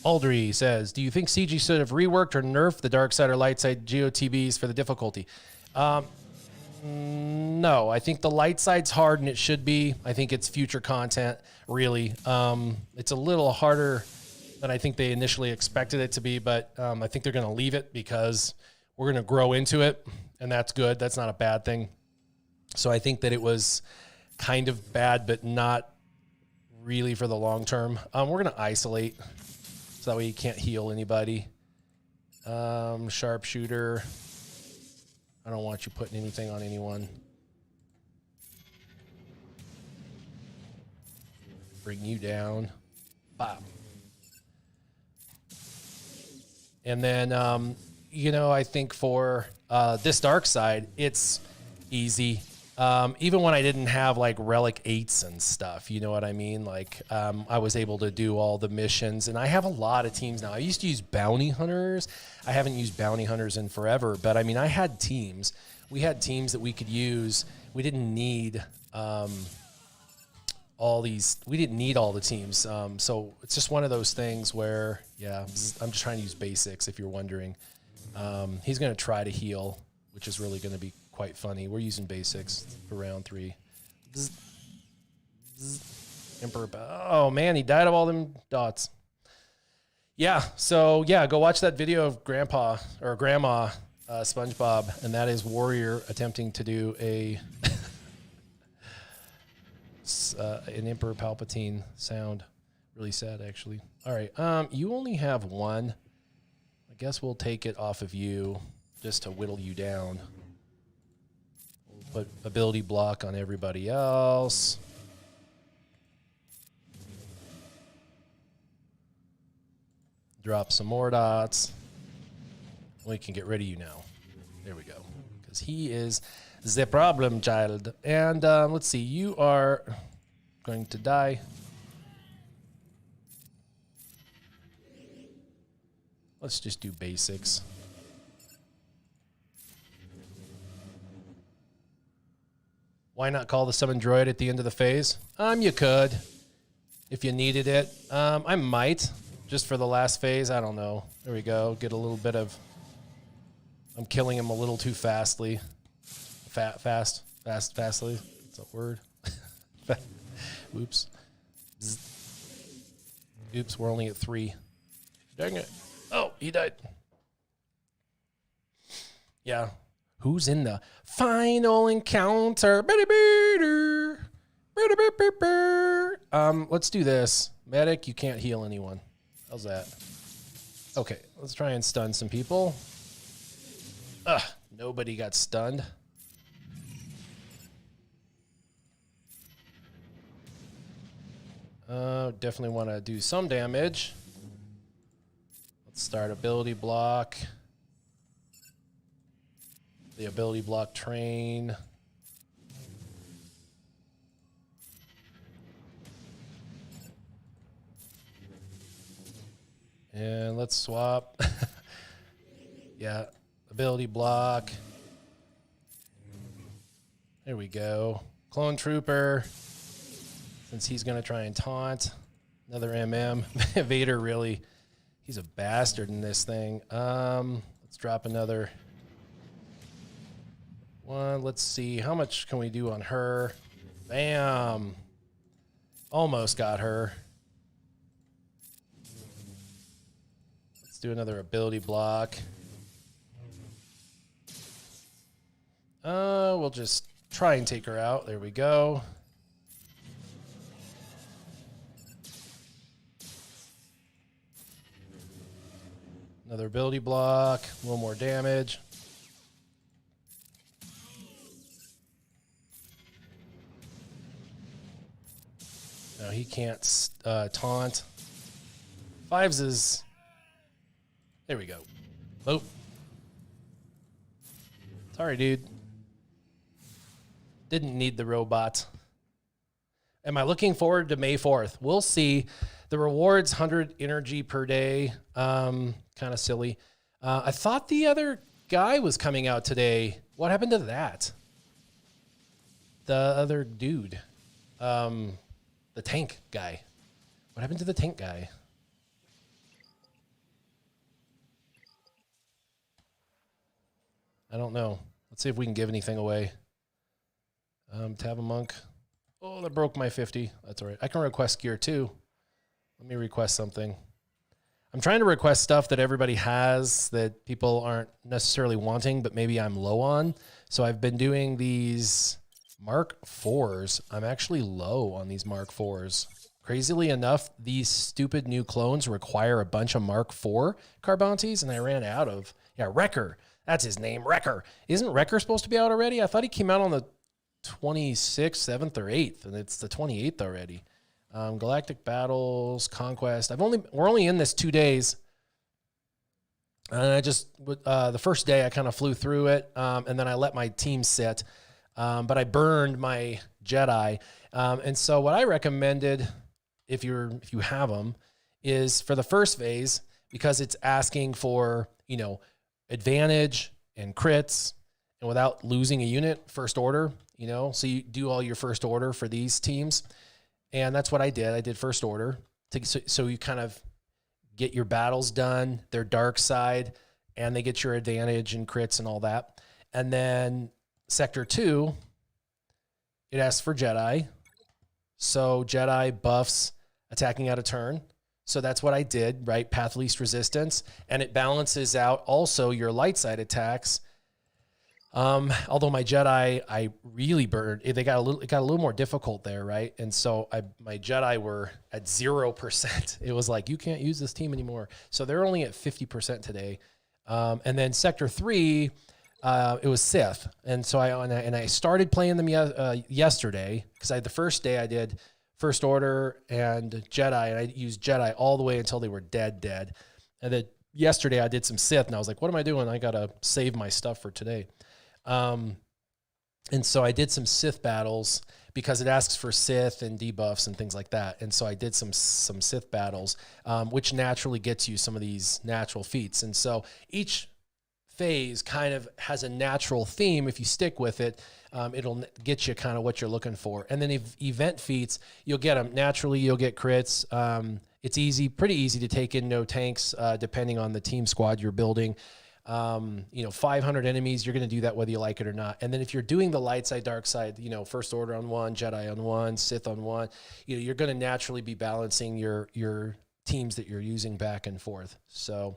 Aldry says, do you think CG should have reworked or nerfed the dark side or light side GOTBs for the difficulty? No, I think the light side's hard and it should be. I think it's future content, really. It's a little harder than I think they initially expected it to be, but I think they're going to leave it because we're going to grow into it, and that's good. That's not a bad thing. So I think that it was kind of bad, but not really for the long term. We're going to isolate so that way you can't heal anybody. Sharpshooter. I don't want you putting anything on anyone. Bring you down. Bop. And then, you know, I think for this dark side, it's easy. Even when I didn't have like relic 8s and stuff, you know what I mean? Like I was able to do all the missions, and I have a lot of teams now. I used to use bounty hunters. I haven't used bounty hunters in forever, but I mean, I had teams. We had teams that we could use. We didn't need all these. We didn't need all the teams. So it's just one of those things where, yeah, I'm just trying to use basics. If you're wondering, he's going to try to heal, which is really going to be quite funny. We're using basics for round 3. Emperor. Oh man, he died of all them dots. Yeah, so yeah, go watch that video of Grandpa or Grandma SpongeBob, and that is Warrior attempting to do a an Emperor Palpatine sound. Really sad, actually. All right, you only have one. I guess we'll take it off of you just to whittle you down. We'll put ability block on everybody else. Drop some more dots. We can get rid of you now. There we go. Because he is the problem child. And let's see. You are going to die. Let's just do basics. Why not call the summon droid at the end of the phase? You could. If you needed it. I might. Just for the last phase, I don't know. There we go. Get a little bit of... I'm killing him a little too fastly. Fastly. That's a word. Oops. Oops, we're only at 3. Dang it. Oh, he died. Yeah. Who's in the final encounter? Let's do this. Medic, you can't heal anyone. How's that? Okay, let's try and stun some people. Nobody got stunned. Definitely want to do some damage. Let's start ability block. The ability block train. And let's swap. Yeah, ability block. There we go. Clone Trooper. Since he's going to try and taunt. Another MM. Vader really, he's a bastard in this thing. Let's drop another one. Let's see. How much can we do on her? Bam. Almost got her. do another ability block. We'll just try and take her out. There we go. Another ability block, a little more damage. No, he can't taunt. Fives is... There we go. Oh. Sorry, dude. Didn't need the robot. Am I looking forward to May 4th? We'll see. The rewards, 100 energy per day. Kind of silly. I thought the other guy was coming out today. What happened to that? The other dude. The tank guy. What happened to the tank guy? I don't know. Let's see if we can give anything away. Tab a monk. Oh, that broke my 50. That's all right. I can request gear too. Let me request something. I'm trying to request stuff that everybody has that people aren't necessarily wanting, but maybe I'm low on. So I've been doing these Mark 4s. I'm actually low on these Mark 4s. Crazily enough, these stupid new clones require a bunch of Mark 4 car bounties, and I ran out of... Yeah, Wrecker. That's his name, Wrecker. Isn't Wrecker supposed to be out already? I thought he came out on the 26th, 7th, or 8th, and it's the 28th already. Galactic Battles, Conquest. We're only in this 2 days. And I just, the first day I kind of flew through it, and then I let my team sit. But I burned my Jedi. And so what I recommended, if you have them, is for the first phase, because it's asking for, advantage and crits, and without losing a unit, first order, so you do all your first order for these teams. And that's what I did. I did first order so you kind of get your battles done, their dark side, and they get your advantage and crits and all that. And then Sector 2, it asks for Jedi. So Jedi buffs attacking out of turn. So that's what I did, right? Path least resistance. And it balances out also your light side attacks. Although my Jedi, I really burned. It got a little more difficult there, right? And so my Jedi were at 0%. It was like, you can't use this team anymore. So they're only at 50% today. And then Sector 3, it was Sith. And so I started playing them yesterday, because the first day I did First Order and Jedi, and I used Jedi all the way until they were dead. And then yesterday I did some Sith, and I was like, what am I doing? I got to save my stuff for today. And so I did some Sith battles because it asks for Sith and debuffs and things like that. And so I did some Sith battles, which naturally gets you some of these natural feats. And so each phase kind of has a natural theme. If you stick with it, it'll get you kind of what you're looking for. And then event feats, you'll get them naturally. You'll get crits. It's pretty easy to take in no tanks, depending on the team squad you're building. 500 enemies, you're going to do that whether you like it or not. And then if you're doing the light side, dark side, First Order on one, Jedi on one, Sith on one, you're going to naturally be balancing your teams that you're using back and forth. So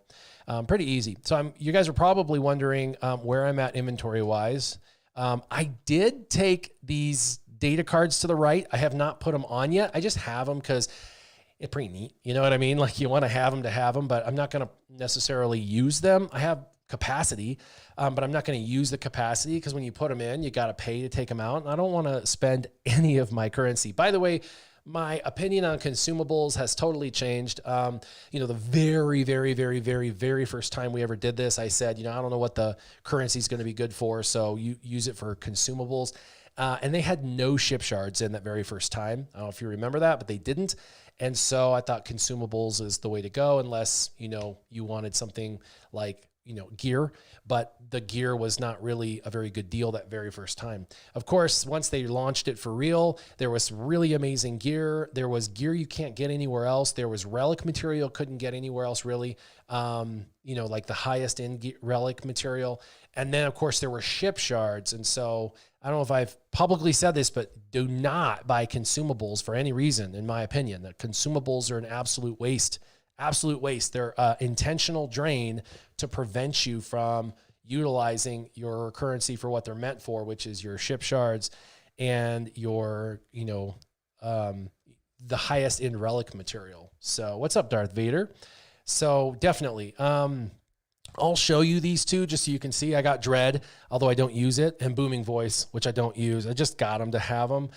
pretty easy. So you guys are probably wondering where I'm at inventory wise. I did take these data cards to the right. I have not put them on yet. I just have them because it's pretty neat. You know what I mean? Like, you want to have them, but I'm not going to necessarily use them. I have capacity, but I'm not going to use the capacity, because when you put them in, you got to pay to take them out. And I don't want to spend any of my currency. By the way, my opinion on consumables has totally changed. The very, very, very, very, very first time we ever did this, I said, I don't know what the currency is going to be good for, so you use it for consumables. And they had no ship shards in that very first time. I don't know if you remember that, but they didn't. And so I thought consumables is the way to go, unless, you wanted something like, gear, but the gear was not really a very good deal that very first time. Of course, once they launched it for real, there was really amazing gear. There was gear you can't get anywhere else. There was relic material couldn't get anywhere else, really. Like the highest end relic material. And then of course there were ship shards. And so I don't know if I've publicly said this, but do not buy consumables for any reason, in my opinion. That consumables are an absolute waste absolute waste. They're intentional drain to prevent you from utilizing your currency for what they're meant for, which is your ship shards and your, you know, the highest end relic material. So what's up, Darth Vader? So definitely, I'll show you these two just so you can see. I got Dread, although I don't use it, and Booming Voice, which I don't use. I just got them to have them.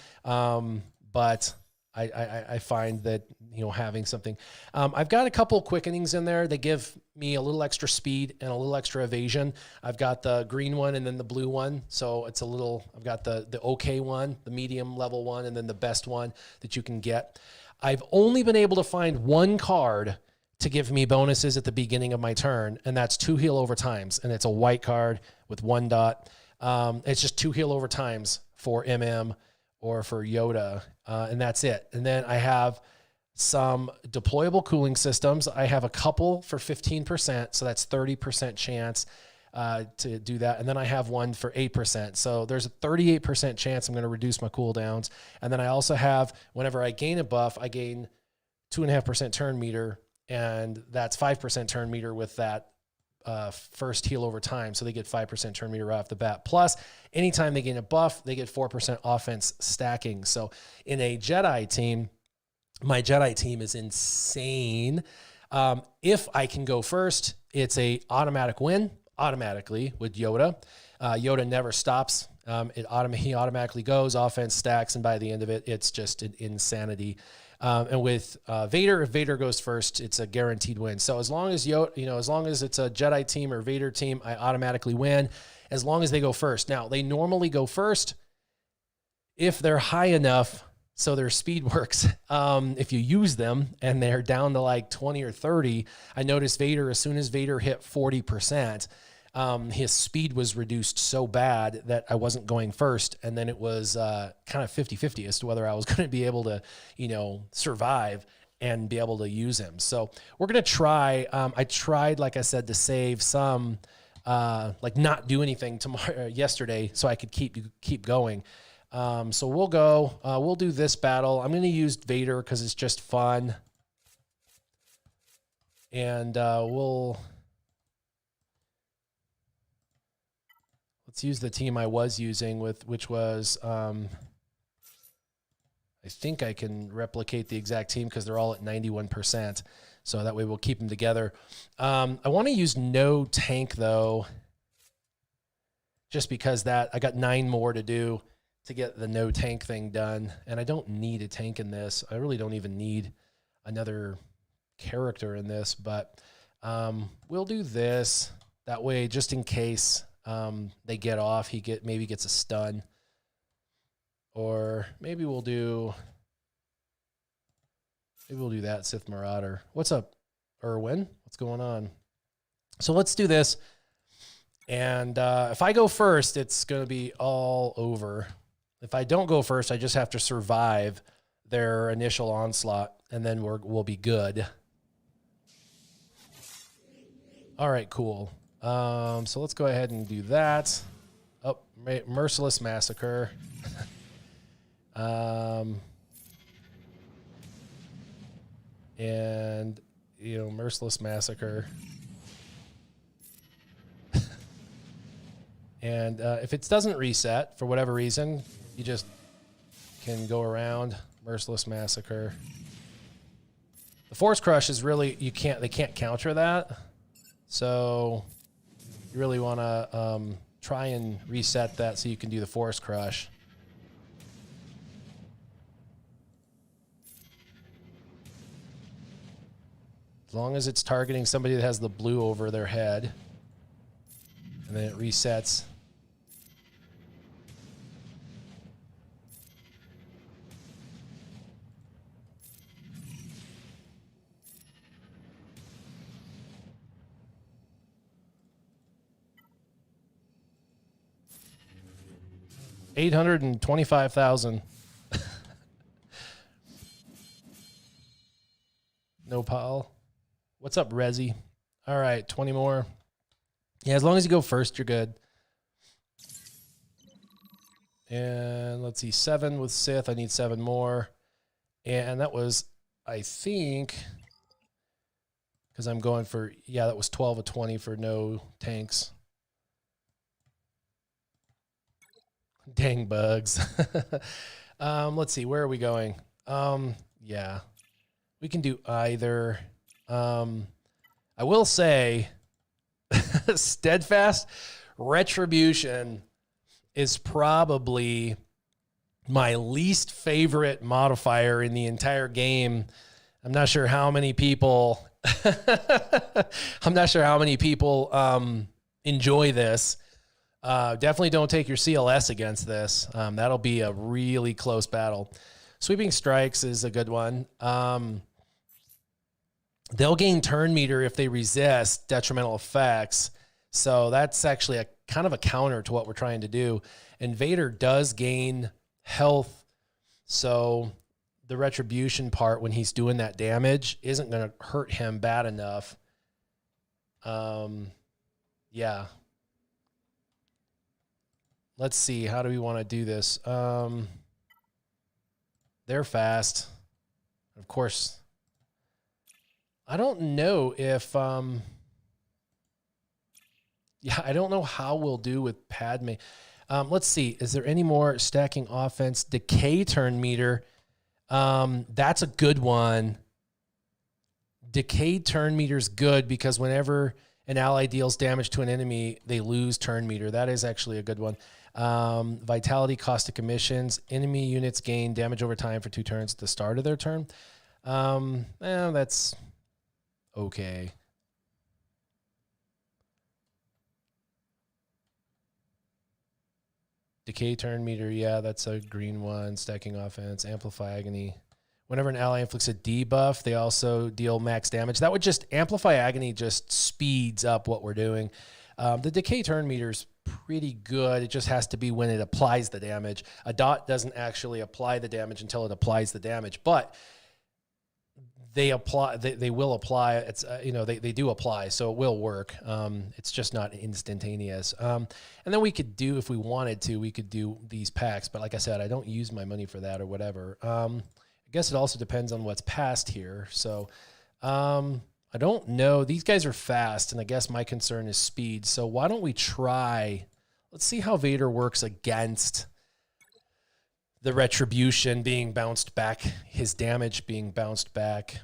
But I find that, you know, having something, I've got a couple quickenings in there. They give me a little extra speed and a little extra evasion. I've got the green one and then the blue one. So it's a little, I've got the okay one, the medium level one, and then the best one that you can get. I've only been able to find one card to give me bonuses at the beginning of my turn, and that's 2 heal over times. And it's a white card with 1 dot. It's just 2 heal over times for MM or for Yoda, and that's it. And then I have some deployable cooling systems. I have a couple for 15%, so that's 30% chance to do that. And then I have one for 8%. So there's a 38% chance I'm going to reduce my cooldowns. And then I also have, whenever I gain a buff, I gain 2.5% turn meter, and that's 5% turn meter with that first heal over time. So they get 5% turn meter right off the bat. Plus, anytime they gain a buff, they get 4% offense stacking. So in a Jedi team, my Jedi team is insane. If I can go first, it's a automatic win automatically with Yoda. Yoda never stops. He automatically goes, offense stacks, and by the end of it, it's just an insanity. And with Vader, if Vader goes first, it's a guaranteed win. So as long as as long as it's a Jedi team or Vader team, I automatically win as long as they go first. Now, they normally go first if they're high enough so their speed works. If you use them and they're down to like 20 or 30, I noticed Vader, as soon as Vader hit 40%, his speed was reduced so bad that I wasn't going first. And then it was kind of 50-50 as to whether I was going to be able to, survive and be able to use him. So we're going to try. I tried, like I said, to save some, like not do anything yesterday so I could keep going. So we'll go, we'll do this battle. I'm going to use Vader because it's just fun. And let's use the team I was using which was, I think I can replicate the exact team because they're all at 91%. So that way we'll keep them together. I want to use no tank though, just because I got 9 more to do to get the no tank thing done. And I don't need a tank in this. I really don't even need another character in this, but we'll do this that way, just in case they get off, maybe gets a stun, or maybe we'll do that Sith Marauder. What's up, Erwin? What's going on? So let's do this. And if I go first, it's going to be all over. If I don't go first, I just have to survive their initial onslaught, and then we'll be good. All right, cool. So let's go ahead and do that. Oh, Merciless Massacre. And, Merciless Massacre. And if it doesn't reset for whatever reason, you just can go around Merciless Massacre. The Force Crush is really, they can't counter that. So you really want to try and reset that so you can do the Force Crush. As long as it's targeting somebody that has the blue over their head, and then it resets. $825,000. No pal. What's up, Resi? All right, 20 more. Yeah, as long as you go first, you're good. And let's see, 7 with Sith. I need 7 more. And that was, I think, because I'm going for, yeah, that was 12 of 20 for no tanks. Dang bugs. Let's see, where are we going? Yeah, we can do either. I will say, Steadfast Retribution is probably my least favorite modifier in the entire game. I'm not sure how many people enjoy this. Definitely don't take your CLS against this. That'll be a really close battle. Sweeping Strikes is a good one. They'll gain turn meter if they resist detrimental effects. So that's actually a kind of a counter to what we're trying to do. Invader does gain health. So the retribution part, when he's doing that damage, isn't going to hurt him bad enough. Yeah. Let's see. How do we want to do this? They're fast. Of course, I don't know if, yeah, I don't know how we'll do with Padme. Let's see. Is there any more stacking offense? Decay turn meter. That's a good one. Decay turn meter is good because whenever an ally deals damage to an enemy, they lose turn meter. That is actually a good one. Vitality, caustic emissions. Enemy units gain damage over time for 2 turns at the start of their turn. That's okay. Decay turn meter, yeah, that's a green one. Stacking offense, amplify agony. Whenever an ally inflicts a debuff, they also deal max damage. That would just, amplify agony just speeds up what we're doing. The decay turn meter is pretty good. It just has to be when it applies the damage. A dot doesn't actually apply the damage until it applies the damage, but they apply. They will apply. It's they do apply, so it will work. It's just not instantaneous. And then we could do, if we wanted to, we could do these packs. But like I said, I don't use my money for that or whatever. I guess it also depends on what's passed here. So I don't know. These guys are fast, and I guess my concern is speed. So why don't we try? Let's see how Vader works against the retribution being bounced back, his damage being bounced back.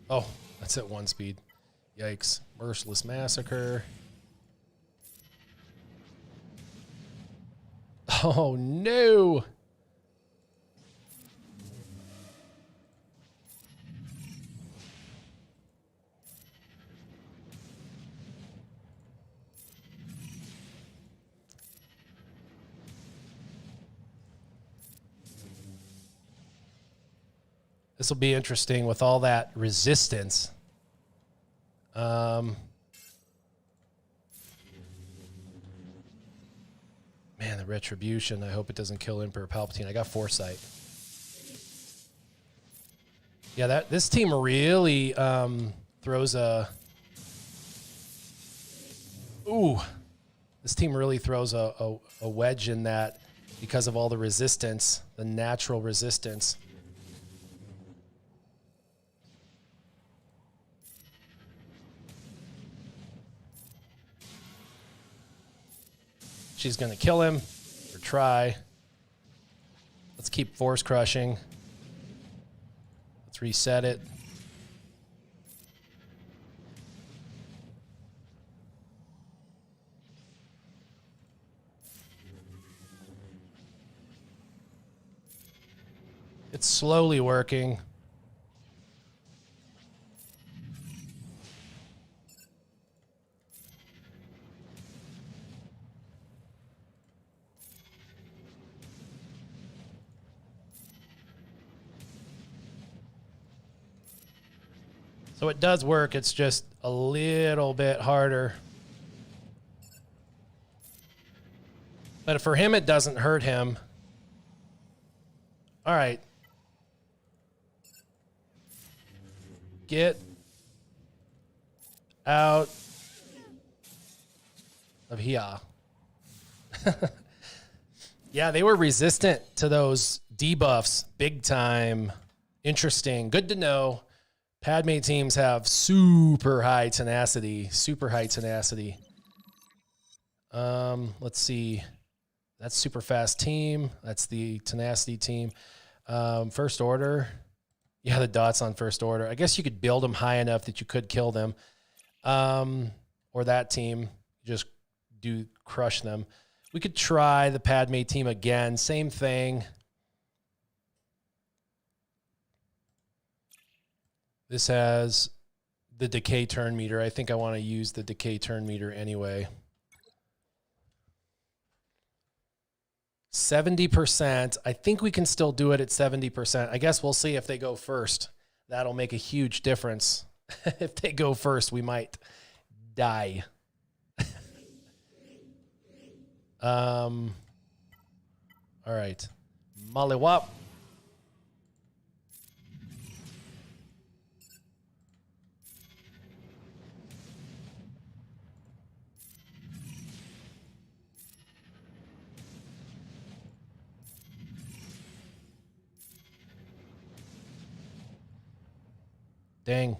Oh, that's at 1 speed. Yikes. Merciless Massacre. Oh, no. This will be interesting with all that resistance. Man, the retribution. I hope it doesn't kill Emperor Palpatine. I got foresight. Yeah, this team really throws a... Ooh. This team really throws a wedge in that because of all the resistance, the natural resistance. She's going to kill him, or try. Let's keep force crushing. Let's reset it. It's slowly working. So it does work, it's just a little bit harder. But for him, it doesn't hurt him. All right. Get out of here. Yeah, they were resistant to those debuffs big time. Interesting. Good to know. Padme teams have super high tenacity. Super high tenacity. Let's see. That's super fast team. That's the tenacity team. First order. Yeah, the dots on first order. I guess you could build them high enough that you could kill them. Or that team. Just do crush them. We could try the Padme team again. Same thing. This has the decay turn meter. I think I want to use the decay turn meter anyway. 70%. I think we can still do it at 70%. I guess we'll see if they go first. That'll make a huge difference. If they go first, we might die. All right. Mollywop. Dang.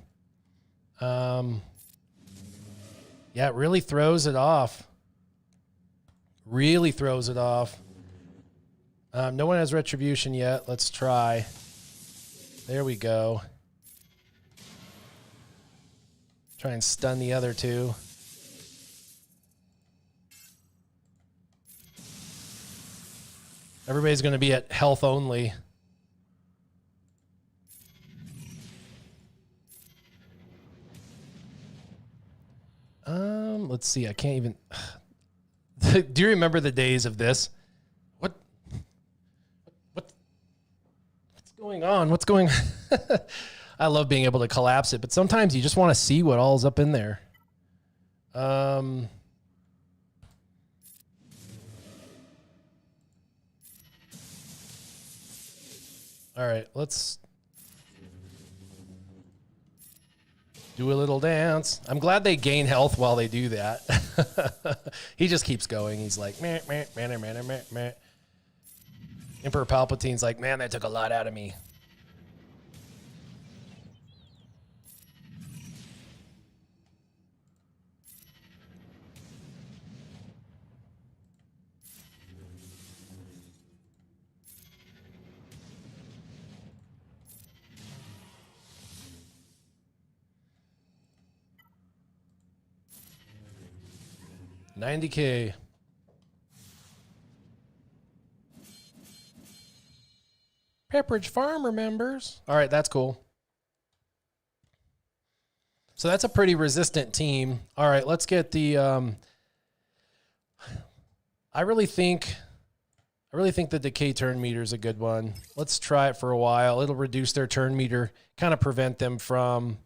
Yeah, it really throws it off. Really throws it off. No one has retribution yet. Let's try. There we go. Try and stun the other two. Everybody's going to be at health only. Let's see. I can't even. Do you remember the days of this? What's going on? What's going on? I love being able to collapse it, but sometimes you just want to see what all's up in there. All right, let's do a little dance. I'm glad they gain health while they do that. He just keeps going. He's like, meh, meh, meh, meh, meh, meh. Emperor Palpatine's like, man, that took a lot out of me. $90K. Pepperidge Farmer members. All right, that's cool. So that's a pretty resistant team. All right, let's get the. I really think the decay turn meter is a good one. Let's try it for a while. It'll reduce their turn meter, kind of prevent them from.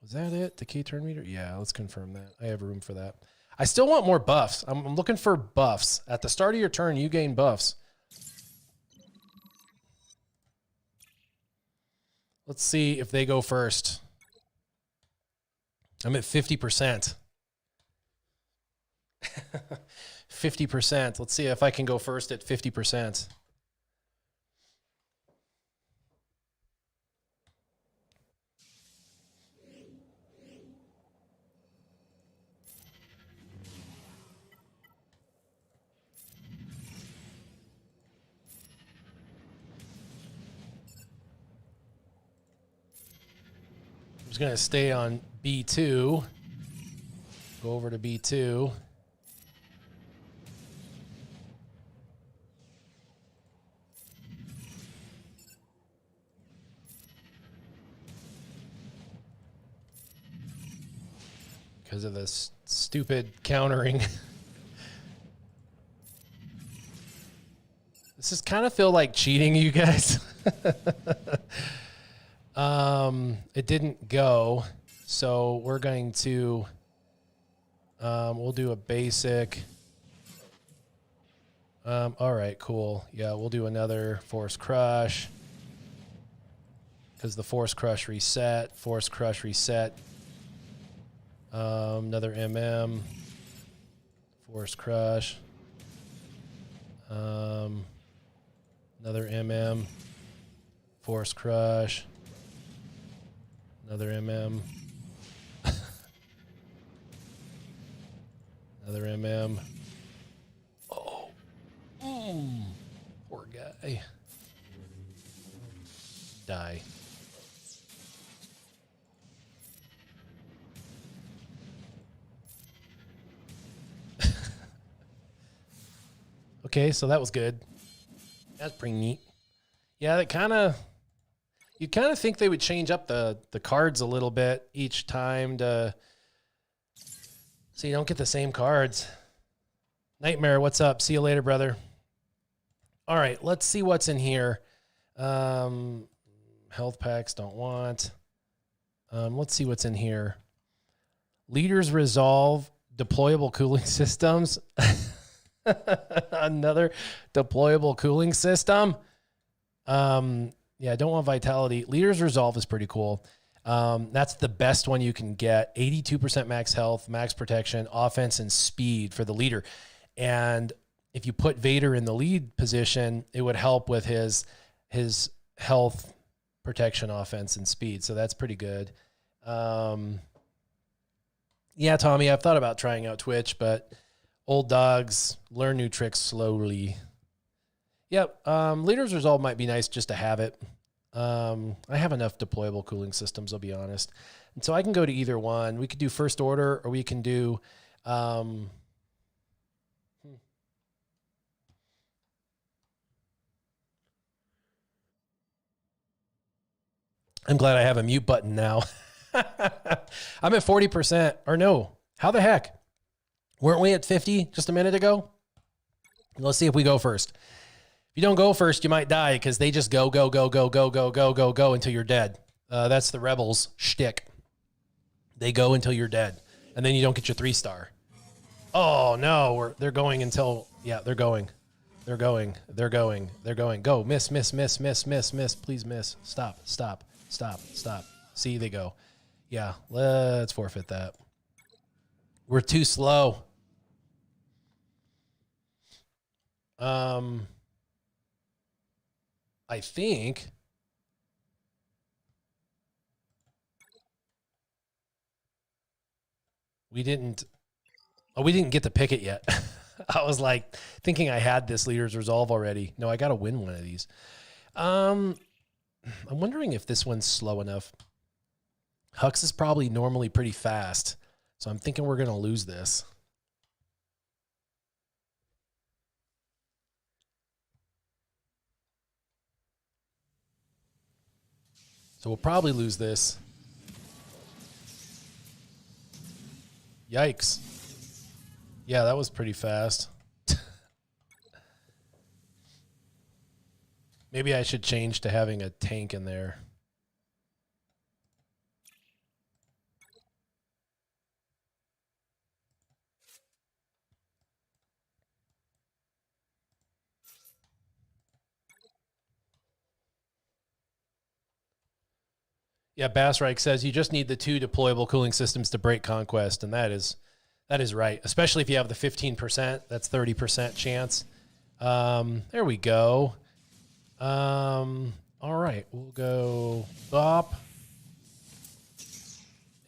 Was that it? Decay turn meter? Yeah, let's confirm that. I have room for that. I still want more buffs. I'm looking for buffs. At the start of your turn, you gain buffs. Let's see if they go first. I'm at 50%. 50%. Let's see if I can go first at 50%. I'm just going to stay on B2. Go over to B2. Because of this stupid countering. This is kind of feel like cheating, you guys. It didn't go, so we're going to we'll do a basic. All right, cool. Yeah, we'll do another Force Crush because the Force Crush reset. Another MM. Force Crush. Another MM. Force Crush. Another MM. Another MM. Oh. Poor guy. Die. Okay, so that was good. That's pretty neat. Yeah, that kind of... You kind of think they would change up the cards a little bit each time to... So you don't get the same cards. Nightmare, what's up? See you later, brother. All right, let's see what's in here. Health packs, don't want. Let's see what's in here. Leaders Resolve, deployable cooling systems. Another deployable cooling system. Yeah, don't want Vitality. Leaders Resolve is pretty cool. That's the best one you can get. 82% max health, max protection, offense, and speed for the leader. And if you put Vader in the lead position, it would help with his health, protection, offense, and speed. So that's pretty good. Yeah, Tommy, I've thought about trying out Twitch, but old dogs learn new tricks slowly. Yep, Leader's Resolve might be nice just to have it. I have enough deployable cooling systems, I'll be honest. And so I can go to either one. We could do First Order, or we can do... I'm glad I have a mute button now. I'm at 40%. Or no, how the heck? Weren't we at 50 just a minute ago? Let's see if we go first. If you don't go first, you might die because they just go until you're dead. That's the Rebels shtick. They go until you're dead, and then you don't get your 3-star. Oh no, they're going until they're going. Go, miss. Please miss. Stop. See, they go. Yeah, let's forfeit that. We're too slow. I think we didn't get to pick it yet. I was like thinking I had this Leader's Resolve already. No, I got to win one of these. I'm wondering if this one's slow enough. Hux is probably normally pretty fast, so I'm thinking we're going to lose this. So we'll probably lose this. Yikes. Yeah, that was pretty fast. Maybe I should change to having a tank in there. Yeah, Bassreich says you just need the 2 deployable cooling systems to break Conquest, and that is right, especially if you have the 15%. That's 30% chance. There we go. All right, we'll go Bop.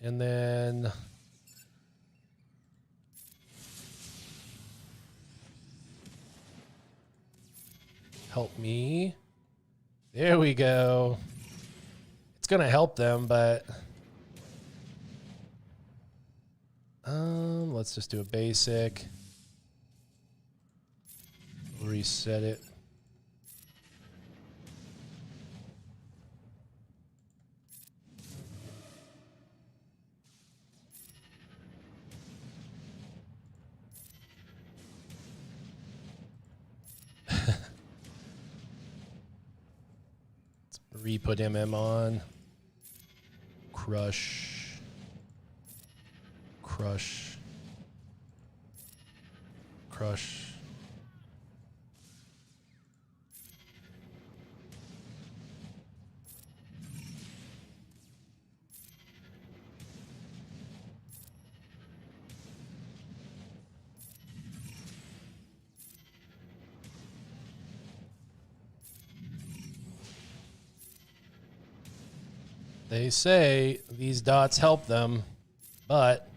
And then help me. There we go. It's going to help them, but let's just do a basic. Reset it. Let's re-put MM on. Crush. They say these dots help them, but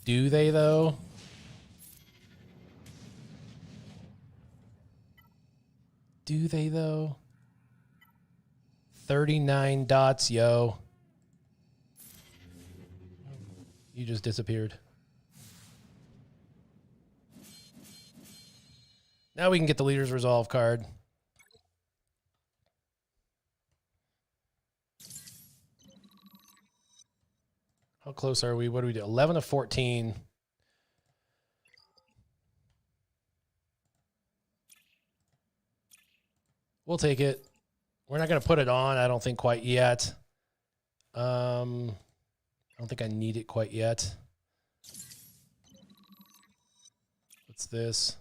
do they though? Do they though? 39 dots, yo. You just disappeared. Now we can get the Leader's Resolve card. How close are we? What do we do? 11 to 14. We'll take it. We're not going to put it on, I don't think, quite yet. I don't think I need it quite yet. What's this?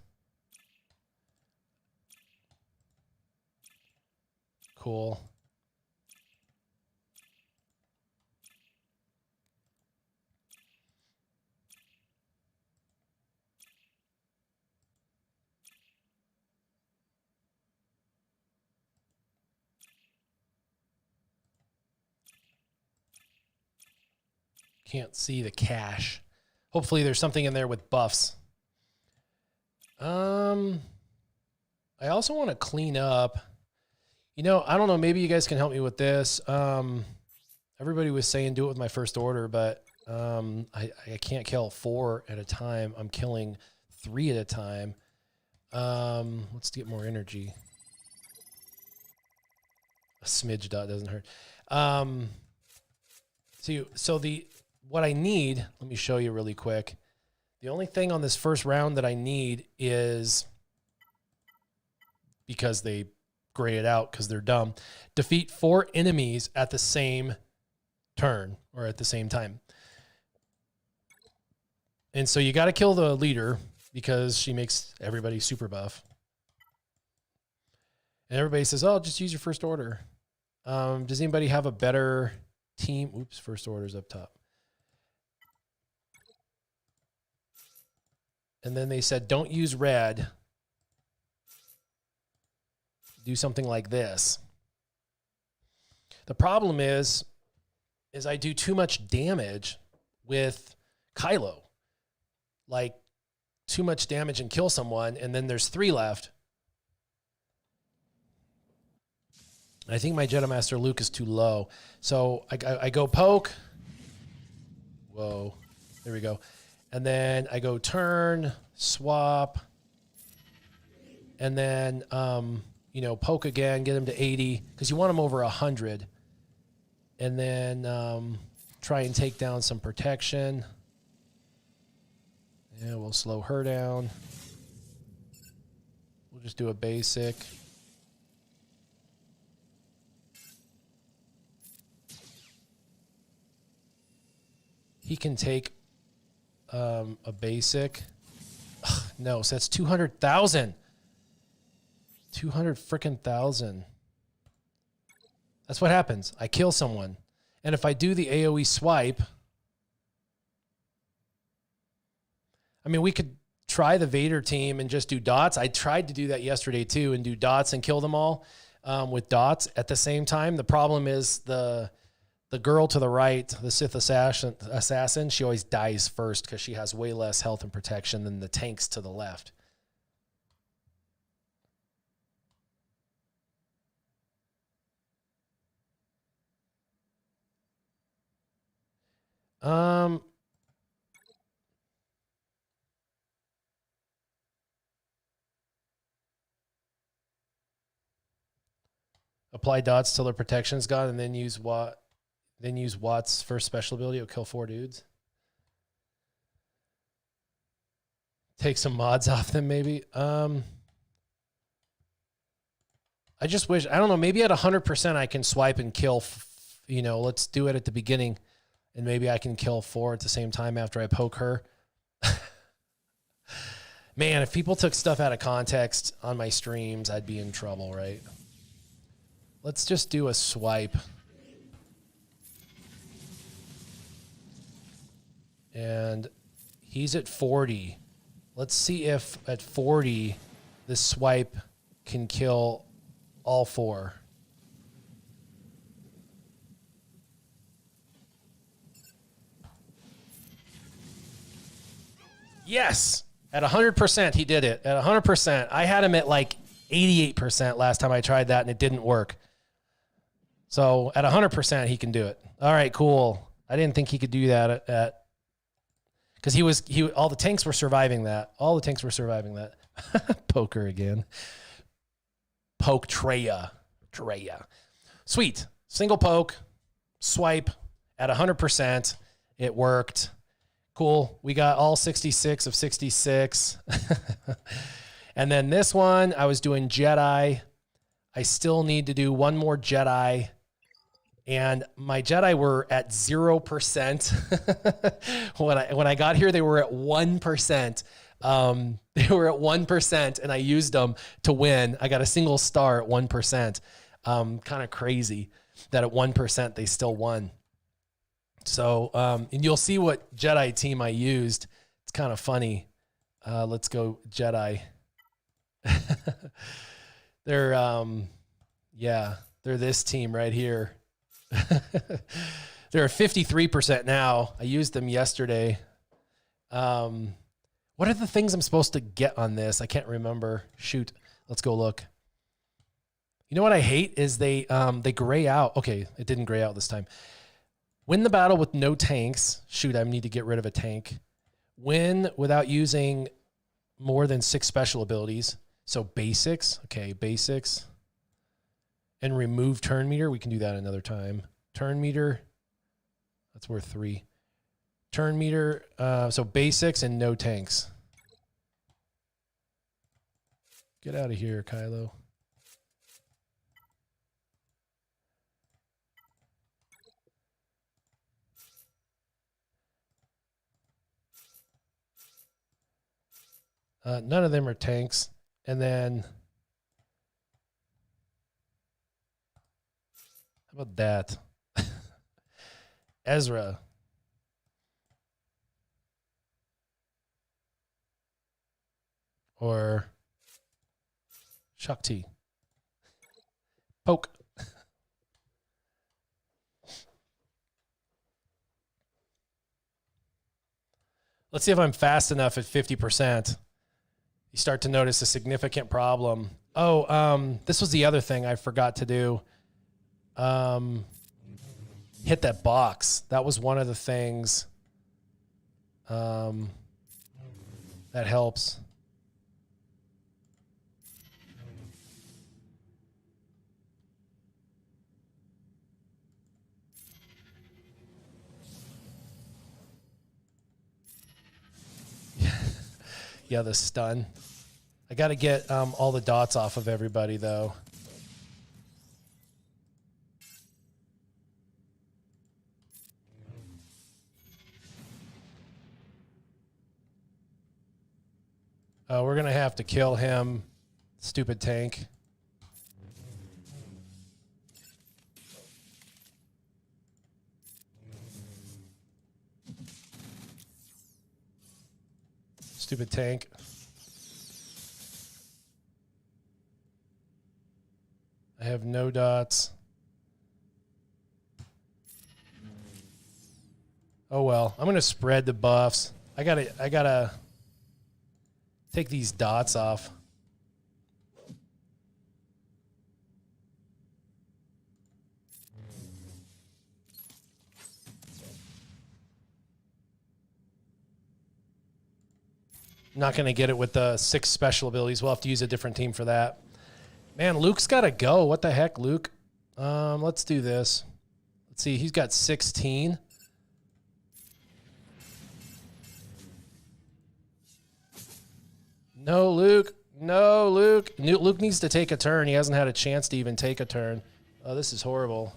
Cool. Can't see the cache. Hopefully there's something in there with buffs. I also want to clean up. You know, I don't know, maybe you guys can help me with this. Everybody was saying do it with my first order, but I can't kill 4 at a time. I'm killing 3 at a time. Let's get more energy. A smidge dot doesn't hurt. So what I need, let me show you really quick. The only thing on this first round that I need is, because they grayed it out because they're dumb, defeat 4 enemies at the same turn or at the same time. And so you got to kill the leader because she makes everybody super buff. And everybody says, oh, just use your first order. Does anybody have a better team? Oops, first order's up top. And then they said, don't use red. Do something like this. The problem is I do too much damage with Kylo. Like, too much damage and kill someone, and then there's 3 left. I think my Jedi Master Luke is too low. So I go poke. Whoa. There we go. And then I go turn, swap. And then, you know, poke again, get him to 80. Because you want him over 100. And then try and take down some protection. Yeah, we'll slow her down. We'll just do a basic. He can take a basic. Ugh, no, so that's 200,000. 200 freaking thousand. That's what happens. I kill someone. And if I do the AoE swipe, I mean, we could try the Vader team and just do dots. I tried to do that yesterday too and do dots and kill them all with dots at the same time. The problem is the girl to the right, the Sith assassin, she always dies first because she has way less health and protection than the tanks to the left. Apply dots till their protection's gone, and then use Watt's first special ability. It'll kill 4 dudes. Take some mods off them, maybe. I just wish, I don't know, maybe at 100% I can swipe and kill, you know, let's do it at the beginning, and maybe I can kill 4 at the same time after I poke her. Man, if people took stuff out of context on my streams, I'd be in trouble, right? Let's just do a swipe. And he's at 40. Let's see if at 40, this swipe can kill all 4. Yes. At 100%, he did it. At 100%. I had him at like 88% last time I tried that, and it didn't work. So at 100%, he can do it. All right, cool. I didn't think he could do that at because all the tanks were surviving that. All the tanks were surviving that. Poker again. Poke Treya. Sweet. Single poke, swipe at 100%. It worked. Cool. We got all 66 of 66. And then this one, I was doing Jedi. I still need to do one more Jedi. And my Jedi were at 0%. When I got here, they were at 1%. They were at 1%, and I used them to win. I got a single star at 1%. Kind of crazy that at 1% they still won. So, and you'll see what Jedi team I used. It's kind of funny. Let's go Jedi. They're this team right here. They're 53% now. I used them yesterday. What are the things I'm supposed to get on this? I can't remember. Shoot. Let's go look. You know what I hate is they gray out. Okay, it didn't gray out this time. Win the battle with no tanks. Shoot, I need to get rid of a tank. Win without using more than 6 special abilities. So basics. Okay, basics. And remove turn meter. We can do that another time. Turn meter. That's worth 3. Turn meter. So basics and no tanks. Get out of here, Kylo. None of them are tanks. And then, how about that? Ezra. Or Shakti. Poke. Let's see if I'm fast enough at 50%. You start to notice a significant problem. Oh, this was the other thing I forgot to do. Hit that box. That was one of the things that helps. Yeah, the stun. I got to get all the dots off of everybody, though. We're going to have to kill him. Stupid tank. Stupid tank. I have no dots. Oh well, I'm gonna spread the buffs. I gotta take these dots off. Not going to get it with the 6 special abilities. We'll have to use a different team for that. Man, Luke's got to go. What the heck, Luke? Let's do this. Let's see. He's got 16. No, Luke. No, Luke. Luke needs to take a turn. He hasn't had a chance to even take a turn. Oh, this is horrible.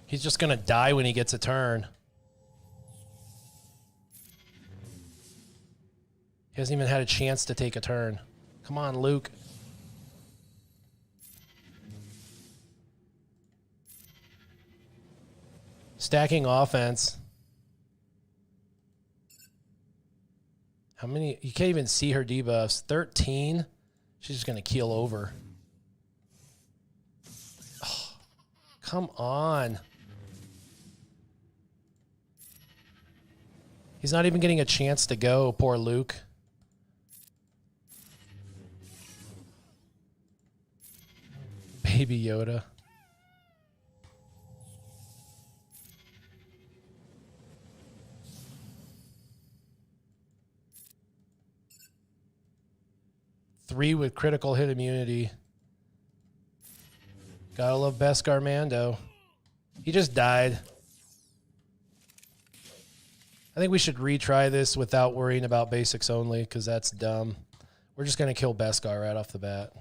He's just going to die when he gets a turn. He hasn't even had a chance to take a turn. Come on, Luke. Stacking offense. How many? You can't even see her debuffs. 13. She's just going to keel over. Oh, come on. He's not even getting a chance to go, poor Luke. Baby Yoda. Three with critical hit immunity. Gotta love Beskar Mando. He just died. I think we should retry this without worrying about basics only, because that's dumb. We're just going to kill Beskar right off the bat.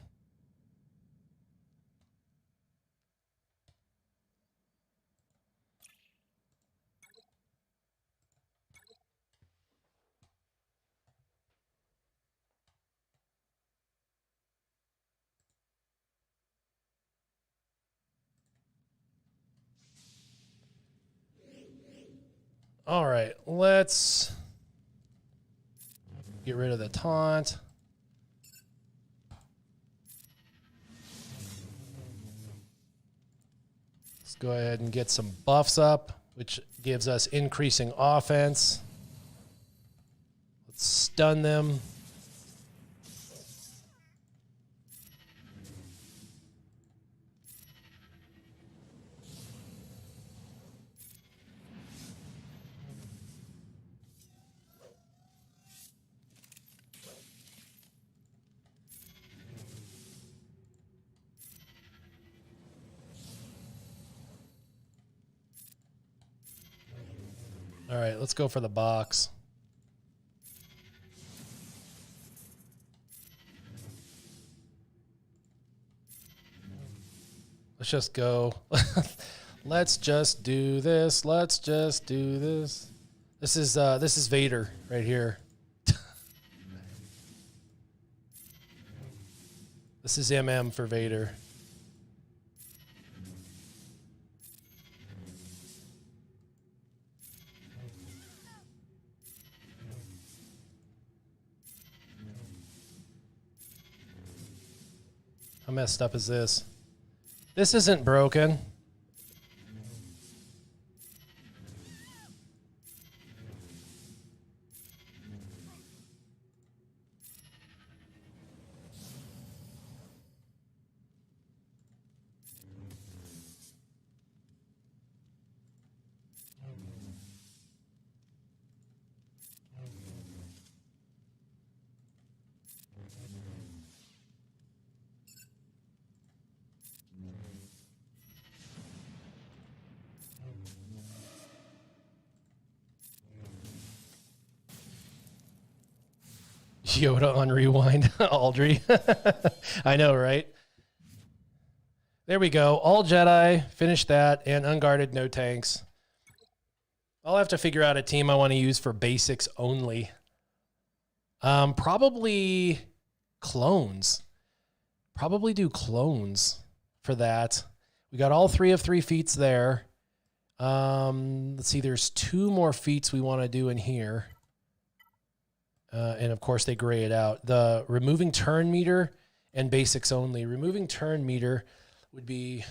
All right, let's get rid of the taunt. Let's go ahead and get some buffs up, which gives us increasing offense. Let's stun them. All right, let's go for the box. Let's just go. Let's just do this. Let's just do this. This is Vader right here. This is MM for Vader. How messed up is this? This isn't broken. Yoda on rewind, Aldry. I know, right? There we go. All Jedi, finish that, and unguarded, no tanks. I'll have to figure out a team I want to use for basics only. Probably clones. Probably do clones for that. We got all 3 of 3 feats there. Let's see, there's 2 more feats we want to do in here. And of course they gray it out. The removing turn meter and basics only. Removing turn meter would be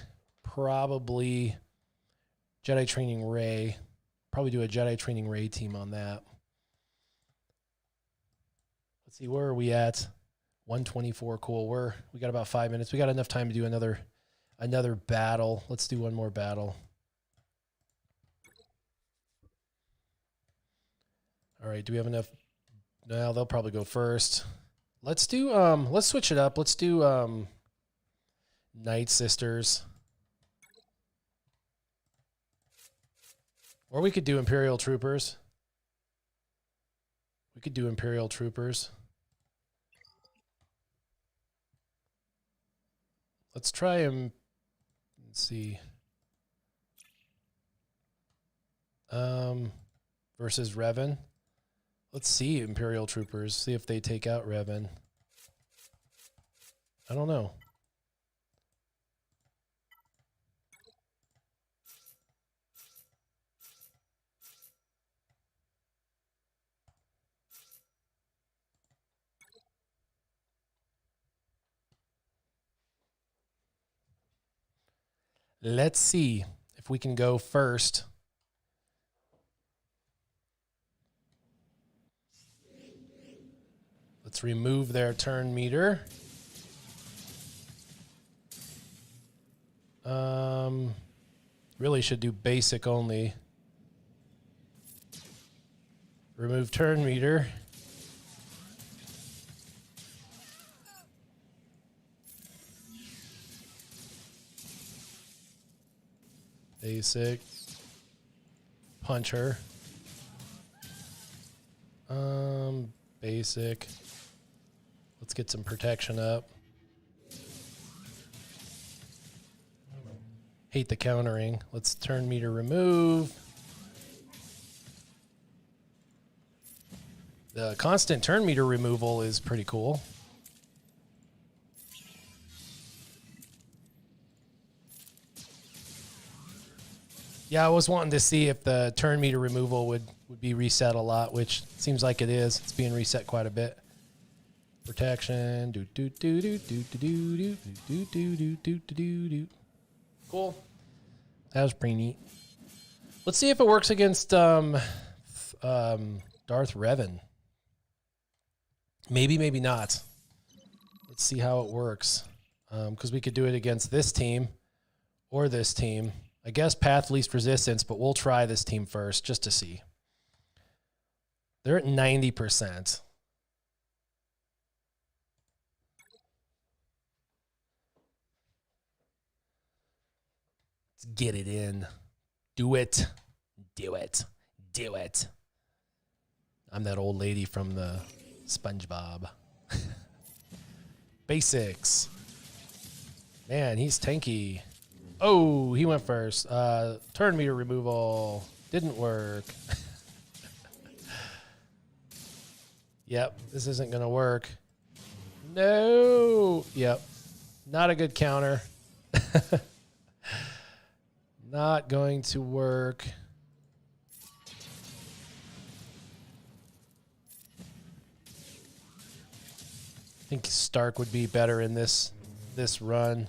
probably Jedi Training Ray. Probably do a Jedi Training Ray team on that. Let's see, where are we at? 124, cool. We got about 5 minutes. We got enough time to do another battle. Let's do one more battle. All right, do we have enough? No, they'll probably go first. Let's do let's switch it up. Let's do Night Sisters. Or we could do Imperial Troopers. We could do Imperial Troopers. Let's try him. Let's see. Versus Revan. Let's see Imperial Troopers. See if they take out Revan. I don't know. Let's see if we can go first. Let's remove their turn meter. Really should do basic only. Remove turn meter. Basic. Punch her. Basic. Let's get some protection up. Hate the countering. Let's turn meter remove. The constant turn meter removal is pretty cool. Yeah, I was wanting to see if the turn meter removal would be reset a lot, which seems like it is. It's being reset quite a bit. Protection. Do do do do do do do do do do do do do. Cool. That was pretty neat. Let's see if it works against Darth Revan. Maybe, maybe not. Let's see how it works. Because we could do it against this team or this team. I guess path least resistance, but we'll try this team first just to see. They're at 90%. Let's get it in. Do it. Do it. Do it. I'm that old lady from the SpongeBob. Basics. Man, he's tanky. Oh, he went first. Turn meter removal. Didn't work. Yep, this isn't going to work. No. Yep. Not a good counter. Not going to work. I think Stark would be better in this run.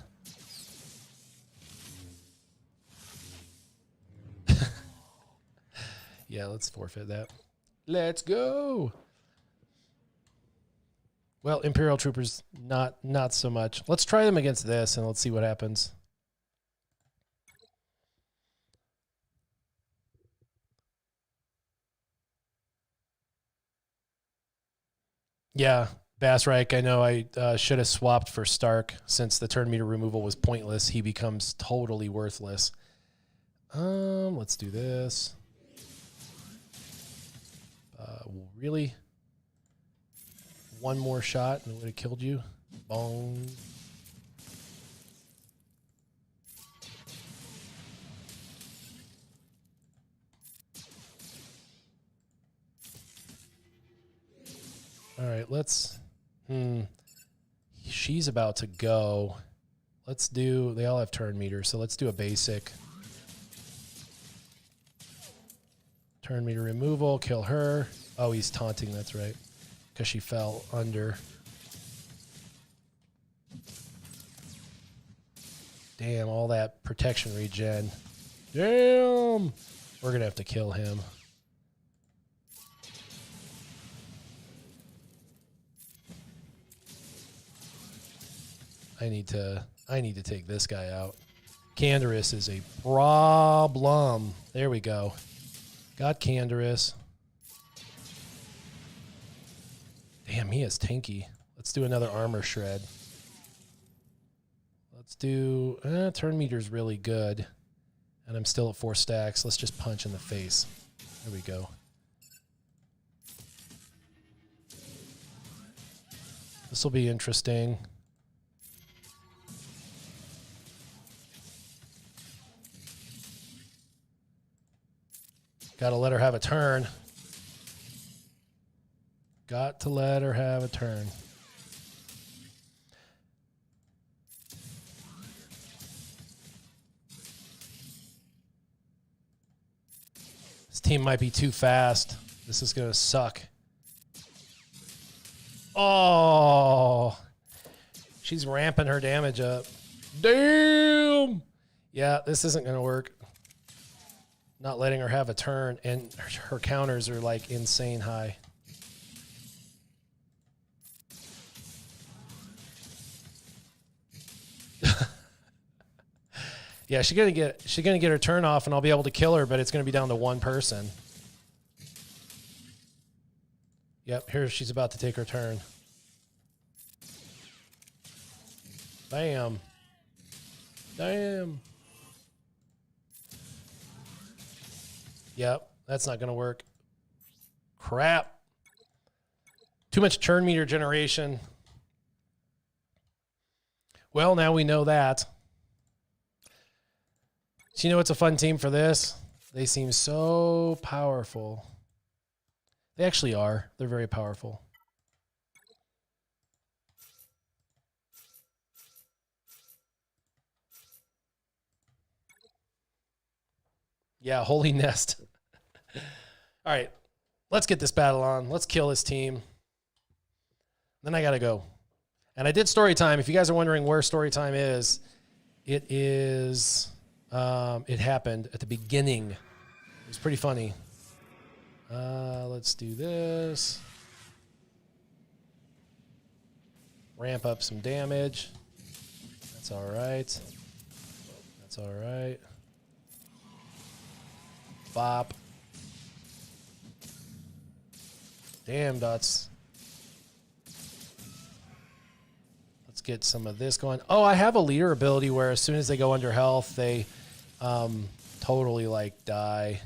Yeah, let's forfeit that. Let's go. Well, Imperial troopers, not so much. Let's try them against this, and let's see what happens. Yeah, Bassreich, I know I should have swapped for Stark since the turn meter removal was pointless. He becomes totally worthless. Let's do this. Really? One more shot and it would have killed you. Bong. All right, let's... She's about to go. Let's do... They all have turn meters, so let's do a basic. Turn meter removal, kill her. Oh, he's taunting, that's right. Because she fell under. Damn, all that protection regen. Damn! We're going to have to kill him. I need to take this guy out. Canderous is a problem. There we go. Got Canderous. Damn, he is tanky. Let's do another armor shred. Let's do... turn meter's really good. And I'm still at 4 stacks. Let's just punch in the face. There we go. This will be interesting. Gotta let her have a turn. Got to let her have a turn. This team might be too fast. This is going to suck. Oh, she's ramping her damage up. Damn. Yeah, this isn't going to work. Not letting her have a turn, and her counters are like insane high. Yeah, she's gonna get her turn off, and I'll be able to kill her, but it's gonna be down to one person. Yep, here she's about to take her turn. Bam. Damn. Yep, that's not gonna work. Crap. Too much turn meter generation. Well, now we know that. So you know what's a fun team for this? They seem so powerful. They actually are. They're very powerful. Yeah, Holy Nest. All right, let's get this battle on. Let's kill this team. Then I got to go. And I did story time. If you guys are wondering where story time is, it is... it happened at the beginning. It was pretty funny. Let's do this. Ramp up some damage. That's all right. That's all right. Bop. Damn, dots. Let's get some of this going. Oh, I have a leader ability where as soon as they go under health, they totally like die.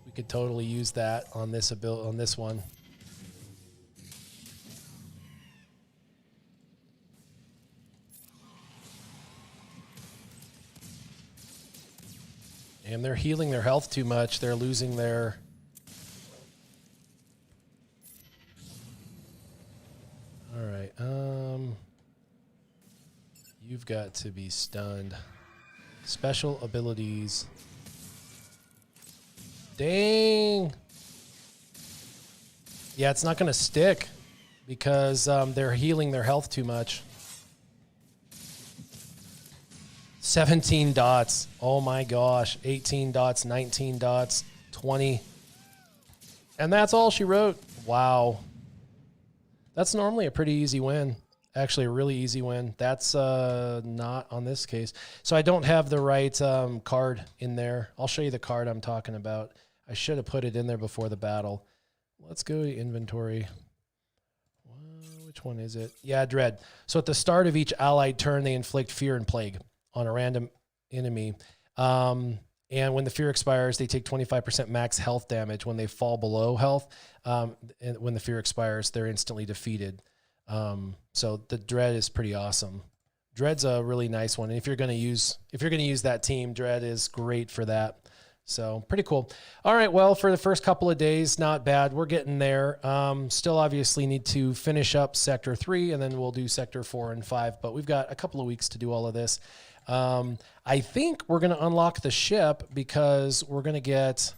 We could totally use that on this on this one. And they're healing their health too much. They're losing their... All right. You've got to be stunned. Special abilities. Dang. Yeah, it's not going to stick because they're healing their health too much. 17 dots. Oh my gosh. 18 dots, 19 dots, 20. And that's all she wrote. Wow. That's normally a pretty easy win. Actually, a really easy win. That's not on this case. So I don't have the right card in there. I'll show you the card I'm talking about. I should have put it in there before the battle. Let's go to inventory. Which one is it? Yeah, Dread. So at the start of each allied turn, they inflict fear and plague on a random enemy. And when the fear expires, they take 25% max health damage. When they fall below health, and when the fear expires, they're instantly defeated. So the Dread is pretty awesome. Dread's a really nice one. And if you're going to use that team, Dread is great for that. So pretty cool. All right. Well, for the first couple of days, not bad. We're getting there. Still obviously need to finish up Sector 3 and then we'll do Sector 4 and 5, but we've got a couple of weeks to do all of this. I think we're going to unlock the ship because we're going to get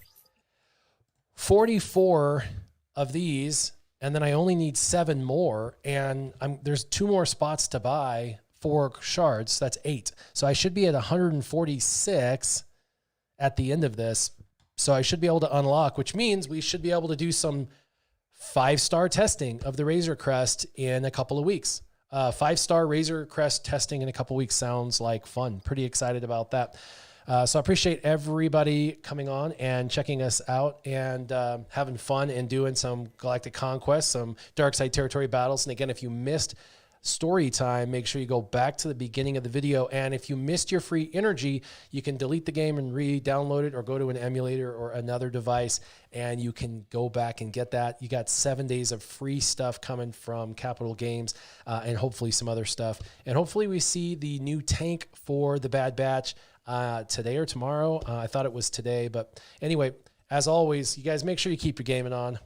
44 of these, and then I only need 7 more, and there's 2 more spots to buy, 4 shards. That's 8. So I should be at 146 at the end of this. So I should be able to unlock, which means we should be able to do some 5-star testing of the Razor Crest in a couple of weeks. 5-star Razor Crest testing in a couple weeks sounds like fun. Pretty excited about that. So I appreciate everybody coming on and checking us out and having fun and doing some Galactic Conquest, some Dark Side Territory battles. And again, if you missed story time, make sure you go back to the beginning of the video. And if you missed your free energy, you can delete the game and re-download it or go to an emulator or another device and you can go back and get that. You got 7 days of free stuff coming from Capital Games and hopefully some other stuff. And hopefully we see the new tank for the Bad Batch today or tomorrow. I thought it was today, but anyway, as always, you guys make sure you keep your gaming on.